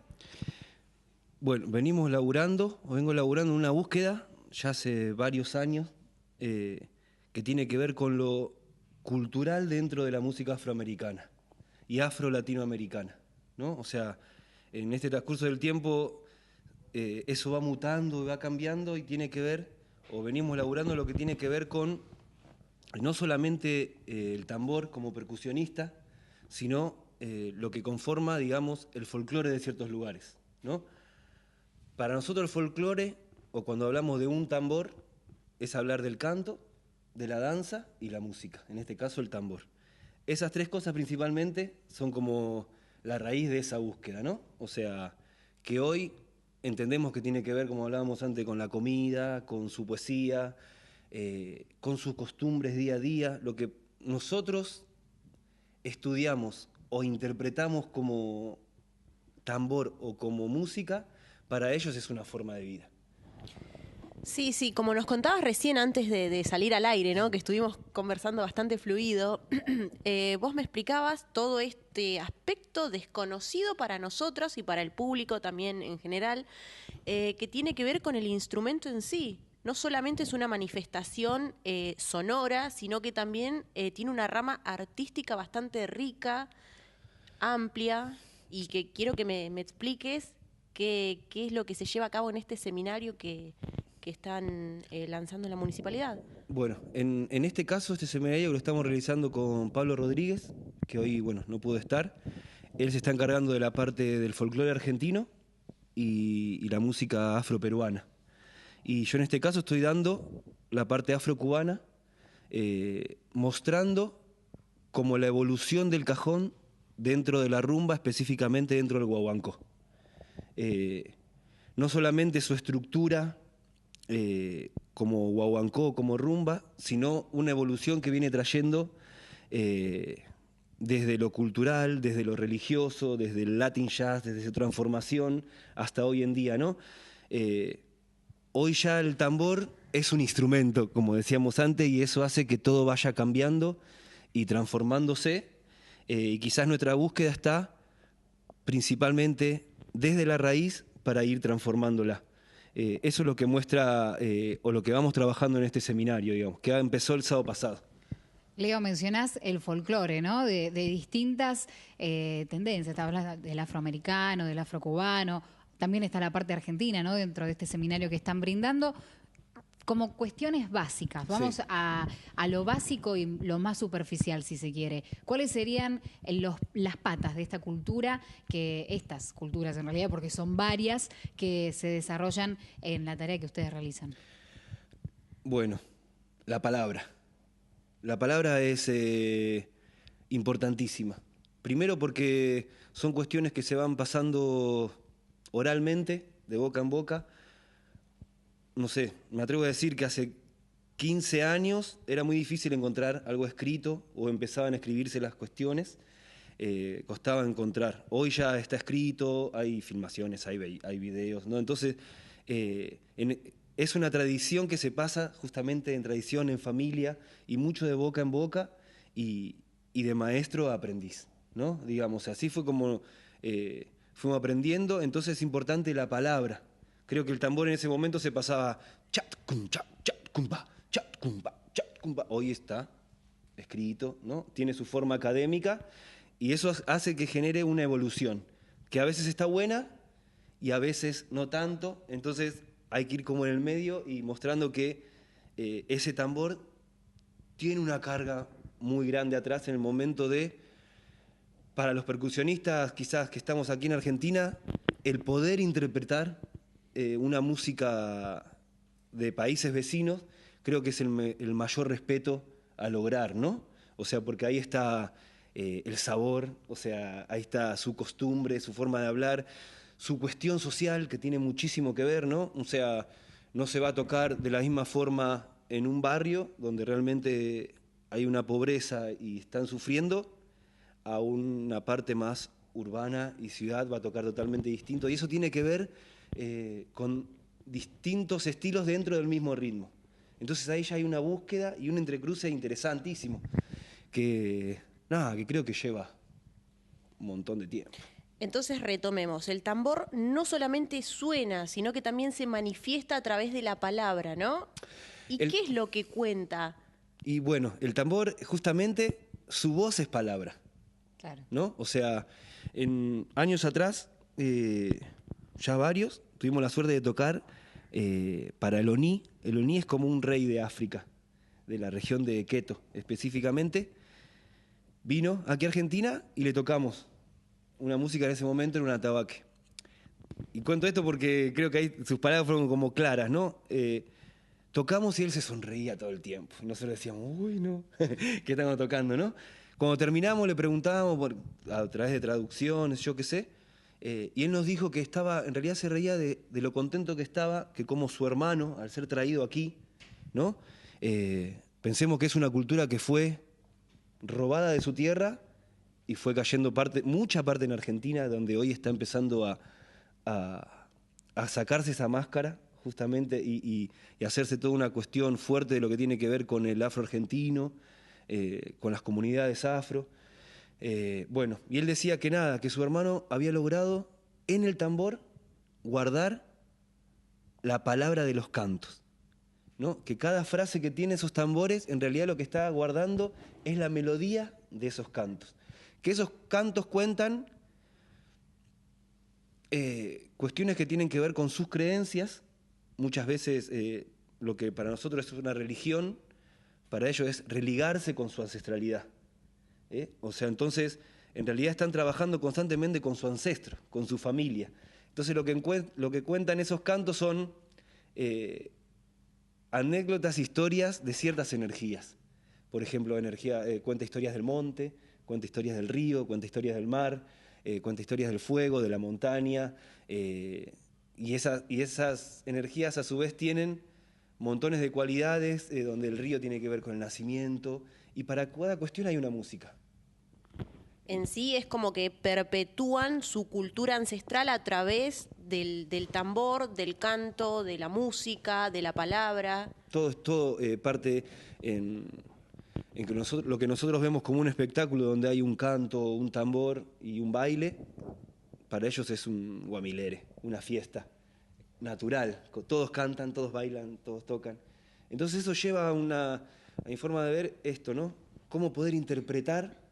Bueno, vengo laburando en una búsqueda ya hace varios años que tiene que ver con lo cultural dentro de la música afroamericana y afro-latinoamericana, ¿no? O sea, en este transcurso del tiempo eso va mutando, va cambiando y tiene que ver, o venimos laburando lo que tiene que ver con no solamente el tambor como percusionista, sino lo que conforma, digamos, el folclore de ciertos lugares, ¿no? Para nosotros el folclore, o cuando hablamos de un tambor, es hablar del canto, de la danza y la música, en este caso el tambor. Esas tres cosas principalmente son como la raíz de esa búsqueda, ¿no? O sea, que hoy entendemos que tiene que ver, como hablábamos antes, con la comida, con su poesía, con sus costumbres día a día, lo que nosotros estudiamos o interpretamos como tambor o como música, para ellos es una forma de vida. Sí, sí, como nos contabas recién antes de salir al aire, ¿no? Que estuvimos conversando bastante fluido, vos me explicabas todo este aspecto desconocido para nosotros y para el público también en general, que tiene que ver con el instrumento en sí, no solamente es una manifestación sonora, sino que también tiene una rama artística bastante rica, amplia, y que quiero que me expliques qué es lo que se lleva a cabo en este seminario que están lanzando en la municipalidad. Bueno, en este caso, este seminario lo estamos realizando con Pablo Rodríguez, que hoy, bueno, no pudo estar. Él se está encargando de la parte del folclore argentino y la música afroperuana. Y yo en este caso estoy dando la parte afrocubana, mostrando como la evolución del cajón dentro de la rumba, específicamente dentro del guaguancó. No solamente su estructura como guaguancó, como rumba, sino una evolución que viene trayendo desde lo cultural, desde lo religioso, desde el Latin Jazz, desde su transformación hasta hoy en día, ¿no? Hoy ya el tambor es un instrumento, como decíamos antes, y eso hace que todo vaya cambiando y transformándose, y quizás nuestra búsqueda está principalmente desde la raíz para ir transformándola. Eso es lo que muestra, o lo que vamos trabajando en este seminario, digamos, que empezó el sábado pasado. Leo, mencionás el folclore, ¿no? De distintas tendencias. Te hablas del afroamericano, del afrocubano, también está la parte argentina, ¿no? Dentro de este seminario que están brindando. Como cuestiones básicas, vamos sí. a lo básico y lo más superficial, si se quiere. ¿Cuáles serían las patas de esta cultura, estas culturas en realidad, porque son varias, que se desarrollan en la tarea que ustedes realizan? Bueno, la palabra. La palabra es importantísima. Primero porque son cuestiones que se van pasando oralmente, de boca en boca. No sé, me atrevo a decir que hace 15 años era muy difícil encontrar algo escrito o empezaban a escribirse las cuestiones, costaba encontrar. Hoy ya está escrito, hay filmaciones, hay videos, ¿no? Entonces, es una tradición que se pasa justamente en tradición, en familia, y mucho de boca en boca y de maestro a aprendiz, ¿no? Digamos, así fue como fuimos aprendiendo, entonces es importante la palabra. Creo que el tambor en ese momento se pasaba chat, cum, chat, chat, cumba, chat, cumba, chat, cumba. Hoy está escrito, ¿no? Tiene su forma académica y eso hace que genere una evolución, que a veces está buena y a veces no tanto. Entonces hay que ir como en el medio y mostrando que ese tambor tiene una carga muy grande atrás en el momento de, para los percusionistas quizás que estamos aquí en Argentina, el poder interpretar una música de países vecinos, creo que es el mayor respeto a lograr, ¿no? O sea, porque ahí está el sabor, o sea, ahí está su costumbre, su forma de hablar, su cuestión social, que tiene muchísimo que ver, ¿no? O sea, no se va a tocar de la misma forma en un barrio donde realmente hay una pobreza y están sufriendo, a una parte más urbana y ciudad va a tocar totalmente distinto. Y eso tiene que ver con distintos estilos dentro del mismo ritmo. Entonces ahí ya hay una búsqueda y un entrecruce interesantísimo que creo que lleva un montón de tiempo. Entonces retomemos, el tambor no solamente suena, sino que también se manifiesta a través de la palabra, ¿no? ¿Y qué es lo que cuenta? Y bueno, el tambor justamente, su voz es palabra. Claro. ¿No? O sea, en años atrás, ya varios, tuvimos la suerte de tocar para el Oní. El Oní es como un rey de África, de la región de Queto específicamente. Vino aquí a Argentina y le tocamos una música en ese momento en un atabaque. Y cuento esto porque creo que ahí sus palabras fueron como claras, ¿no? Tocamos y él se sonreía todo el tiempo. Nosotros decíamos, uy, no, ¿qué estamos tocando, no? Cuando terminamos le preguntábamos a través de traducciones, yo qué sé, y él nos dijo que en realidad se reía de lo contento que estaba, que como su hermano, al ser traído aquí, ¿no? Pensemos que es una cultura que fue robada de su tierra y fue cayendo mucha parte en Argentina, donde hoy está empezando a sacarse esa máscara, justamente, y hacerse toda una cuestión fuerte de lo que tiene que ver con el afro-argentino, con las comunidades afro. Bueno, y él decía que su hermano había logrado en el tambor guardar la palabra de los cantos. ¿no? Que cada frase que tiene esos tambores, en realidad lo que está guardando es la melodía de esos cantos. Que esos cantos cuentan cuestiones que tienen que ver con sus creencias. Muchas veces lo que para nosotros es una religión, para ellos es religarse con su ancestralidad. O sea, entonces, en realidad están trabajando constantemente con su ancestro, con su familia. Entonces lo que cuentan esos cantos son anécdotas, historias de ciertas energías. Por ejemplo, cuenta historias del monte, cuenta historias del río, cuenta historias del mar, cuenta historias del fuego, de la montaña. Y esas energías a su vez tienen montones de cualidades, donde el río tiene que ver con el nacimiento, y para cada cuestión hay una música. En sí es como que perpetúan su cultura ancestral a través del tambor, del canto, de la música, de la palabra. Todo parte en que lo que nosotros vemos como un espectáculo donde hay un canto, un tambor y un baile, para ellos es un guamilere, una fiesta natural. Todos cantan, todos bailan, todos tocan. Entonces eso lleva a mi forma de ver esto, ¿no? Cómo poder interpretar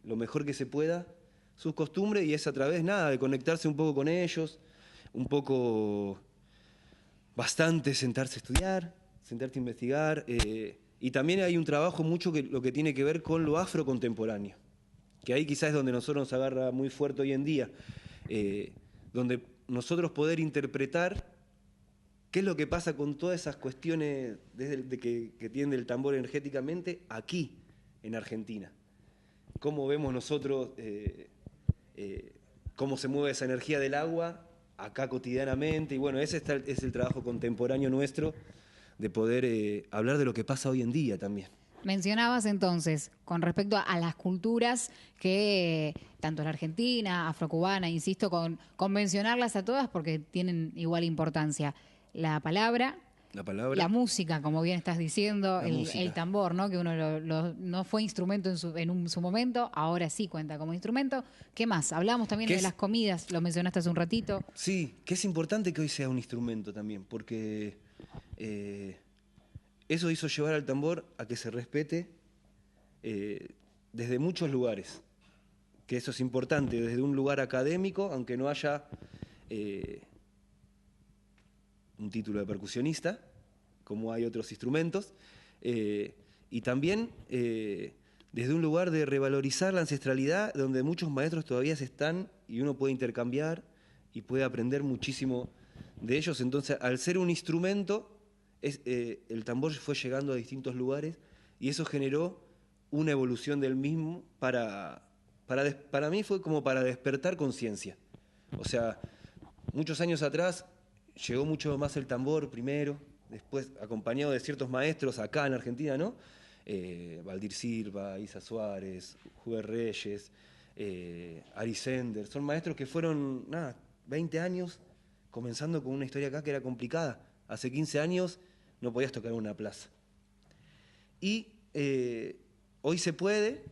lo mejor que se pueda sus costumbres, y es a través, de conectarse un poco con ellos, bastante sentarse a estudiar, sentarte a investigar, y también hay un trabajo mucho lo que tiene que ver con lo afrocontemporáneo, que ahí quizás es donde nosotros nos agarra muy fuerte hoy en día, donde nosotros poder interpretar qué es lo que pasa con todas esas cuestiones que tiene el tambor energéticamente aquí, en Argentina. Cómo vemos nosotros cómo se mueve esa energía del agua acá cotidianamente, y bueno, ese es el trabajo contemporáneo nuestro, de poder hablar de lo que pasa hoy en día también. Mencionabas entonces, con respecto a las culturas, que tanto la argentina, afrocubana, insisto, con mencionarlas a todas porque tienen igual importancia. La palabra, la música, como bien estás diciendo, el tambor, ¿no? Que uno no fue instrumento en su momento, ahora sí cuenta como instrumento. ¿Qué más? Hablamos también de las comidas, lo mencionaste hace un ratito. Sí, que es importante que hoy sea un instrumento también, porque eso hizo llevar al tambor a que se respete desde muchos lugares, que eso es importante, desde un lugar académico, aunque no haya un título de percusionista, como hay otros instrumentos, y también desde un lugar de revalorizar la ancestralidad, donde muchos maestros todavía están, y uno puede intercambiar y puede aprender muchísimo de ellos. Entonces, al ser un instrumento, el tambor fue llegando a distintos lugares, y eso generó una evolución del mismo para mí fue como para despertar conciencia. O sea, muchos años atrás llegó mucho más el tambor primero, después acompañado de ciertos maestros acá en Argentina, ¿no? Valdir Silva, Isa Suárez, Juber Reyes, Ari Sender, son maestros que fueron, 20 años comenzando con una historia acá que era complicada. Hace 15 años no podías tocar en una plaza. Y hoy se puede,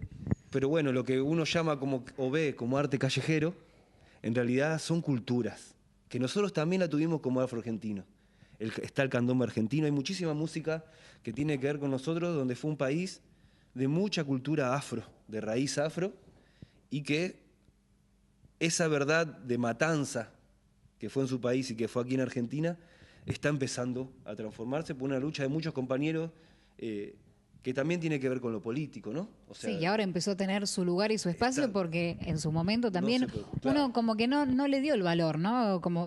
pero bueno, lo que uno llama o ve como arte callejero, en realidad son culturas, que nosotros también la tuvimos como afroargentinos. Está el candombe argentino, hay muchísima música que tiene que ver con nosotros, donde fue un país de mucha cultura afro, de raíz afro, y que esa verdad de matanza que fue en su país y que fue aquí en Argentina, está empezando a transformarse por una lucha de muchos compañeros que también tiene que ver con lo político, ¿no? O sea, sí, y ahora empezó a tener su lugar y su espacio porque en su momento también uno como que no le dio el valor, ¿no? Como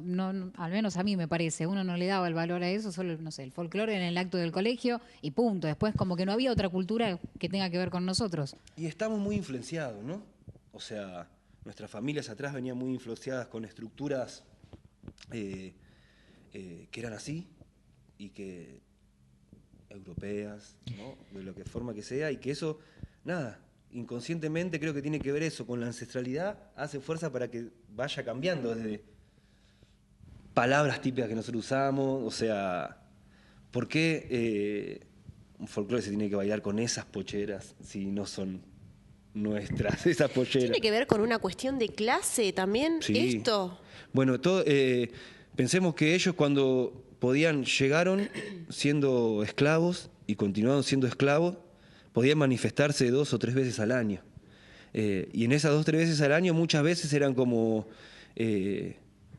al menos a mí me parece, uno no le daba el valor a eso, solo, no sé, el folclore en el acto del colegio y punto. Después como que no había otra cultura que tenga que ver con nosotros. Y estamos muy influenciados, ¿no? O sea, nuestras familias atrás venían muy influenciadas con estructuras que eran así y que europeas, ¿no? De lo que forma que sea, y que eso, inconscientemente creo que tiene que ver eso con la ancestralidad, hace fuerza para que vaya cambiando desde palabras típicas que nosotros usamos, o sea, ¿por qué un folclore se tiene que bailar con esas pocheras si no son nuestras, esas polleras? ¿Tiene que ver con una cuestión de clase también, sí. esto? Bueno, pensemos que ellos cuando llegaron siendo esclavos y continuaron siendo esclavos, podían manifestarse 2 o 3 veces al año. Y en esas 2 o 3 veces al año muchas veces eran como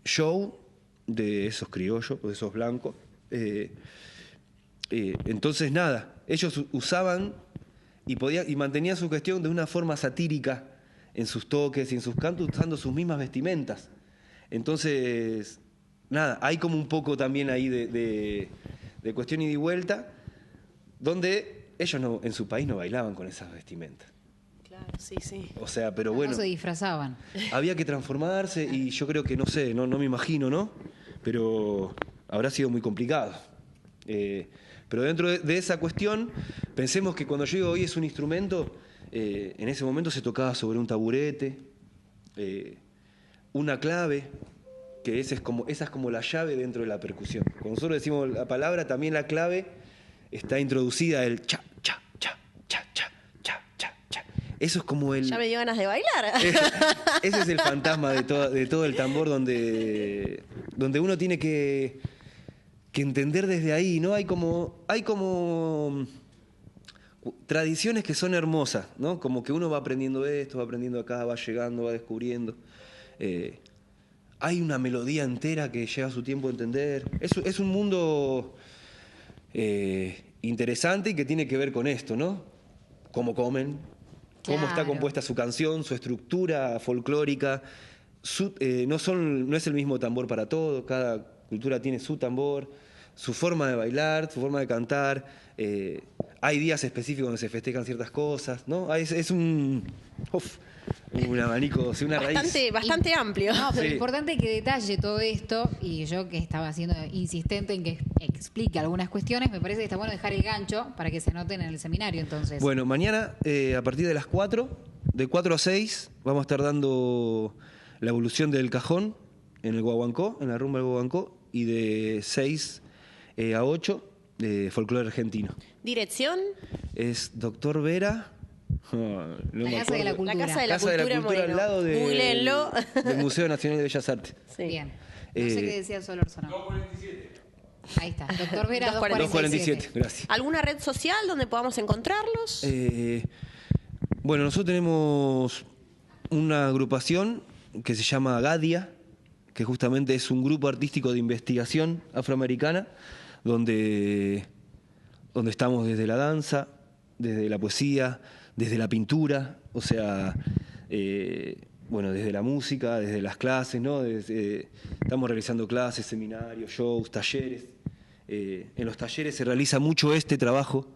show de esos criollos, de esos blancos. Entonces nada, ellos usaban y mantenían su cuestión de una forma satírica en sus toques y en sus cantos, usando sus mismas vestimentas. Entonces, nada, hay como un poco también ahí de cuestión ida y vuelta, donde ellos en su país no bailaban con esas vestimentas. Claro, sí, sí. O sea, pero bueno, No se disfrazaban. había que transformarse y yo creo que, no sé, no me imagino, ¿no? Pero habrá sido muy complicado. Pero dentro de esa cuestión, pensemos que cuando yo digo hoy es un instrumento, en ese momento se tocaba sobre un taburete, una clave, que esa es como la llave dentro de la percusión. Cuando nosotros decimos la palabra, también la clave está introducida, el cha, cha, cha, cha, cha, cha, cha, cha. Eso es como el... Ya me dio ganas de bailar. Ese es el fantasma de todo el tambor, donde uno tiene que entender desde ahí, ¿no? Hay como tradiciones que son hermosas, ¿no? Como que uno va aprendiendo esto, va aprendiendo acá, va llegando, va descubriendo. Hay una melodía entera que lleva su tiempo a entender. Es un mundo interesante y que tiene que ver con esto, ¿no? Cómo comen, cómo está compuesta su canción, su estructura folclórica. No es el mismo tambor para todos, cada cultura tiene su tambor, su forma de bailar, su forma de cantar. Hay días específicos donde se festejan ciertas cosas, ¿no? Es un abanico, una raíz. Bastante amplio. No, pero Sí. lo importante es que detalle todo esto, y yo que estaba siendo insistente en que explique algunas cuestiones, me parece que está bueno dejar el gancho para que se anoten en el seminario, entonces. Bueno, mañana a partir de las 4, de 4 a 6, vamos a estar dando la evolución del cajón en el guaguancó, en la rumba del guaguancó, y de 6 a 8 de folclore argentino. ¿Dirección? Es Doctor Vera. La Casa de la Cultura. La Casa de la Cultura, Moreno. al lado Googleenlo. del Museo Nacional de Bellas Artes. Sí. Bien. No sé qué decía Solórzano. 247. Ahí está. Doctor Vera 247, gracias. ¿Alguna red social donde podamos encontrarlos? Bueno, nosotros tenemos una agrupación que se llama Gadia, que justamente es un grupo artístico de investigación afroamericana, donde estamos desde la danza, desde la poesía, desde la pintura, o sea, desde la música, desde las clases, ¿no? Estamos realizando clases, seminarios, shows, talleres. En los talleres se realiza mucho este trabajo,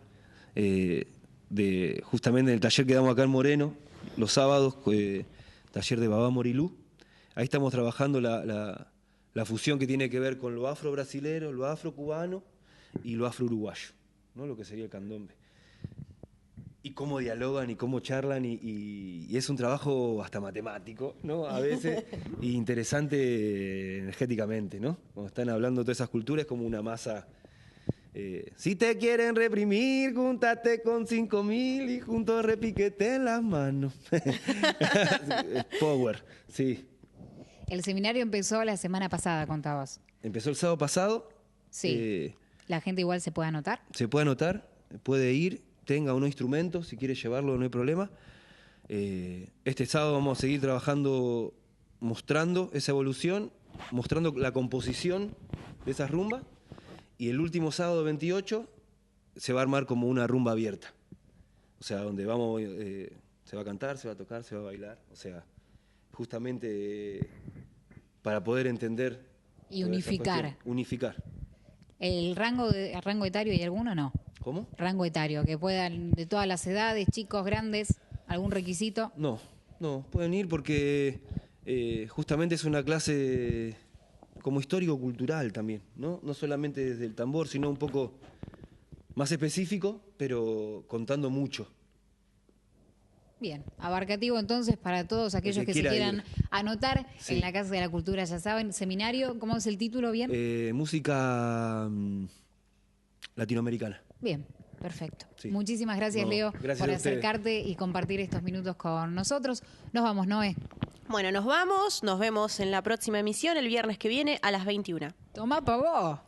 justamente en el taller que damos acá en Moreno, los sábados, taller de Babá Morilú. Ahí estamos trabajando la fusión que tiene que ver con lo afro-brasilero, lo afro-cubano y lo afro-uruguayo, ¿no? Lo que sería el candombe. Y cómo dialogan y cómo charlan, y es un trabajo hasta matemático, ¿no? A veces, y interesante energéticamente, ¿no? Cuando están hablando de todas esas culturas, es como una masa. Si te quieren reprimir, júntate con 5.000 y juntos repiqueten las manos. Power, sí. El seminario empezó la semana pasada, contabas. Empezó el sábado pasado. Sí. La gente igual se puede anotar. Se puede anotar, puede ir, tenga unos instrumentos, si quiere llevarlo no hay problema. Este sábado vamos a seguir trabajando, mostrando esa evolución, mostrando la composición de esas rumbas. Y el último sábado 28 se va a armar como una rumba abierta. O sea, donde vamos, se va a cantar, se va a tocar, se va a bailar. O sea, justamente para poder entender y unificar. Unificar. ¿El rango etario hay alguno o no? ¿Cómo? Rango etario, que puedan, de todas las edades, chicos, grandes, ¿algún requisito? No, pueden ir porque justamente es una clase como histórico-cultural también, ¿no? No solamente desde el tambor, sino un poco más específico, pero contando mucho. Bien, abarcativo entonces para todos aquellos que se quieran anotar en la Casa de la Cultura, ya saben, seminario, ¿cómo es el título bien? Música latinoamericana. Bien, perfecto. Sí. Muchísimas gracias, Leo, por acercarte y compartir estos minutos con nosotros. Nos vamos, Noé. Bueno, nos vamos, nos vemos en la próxima emisión el viernes que viene a las 21. Tomá pa' vos.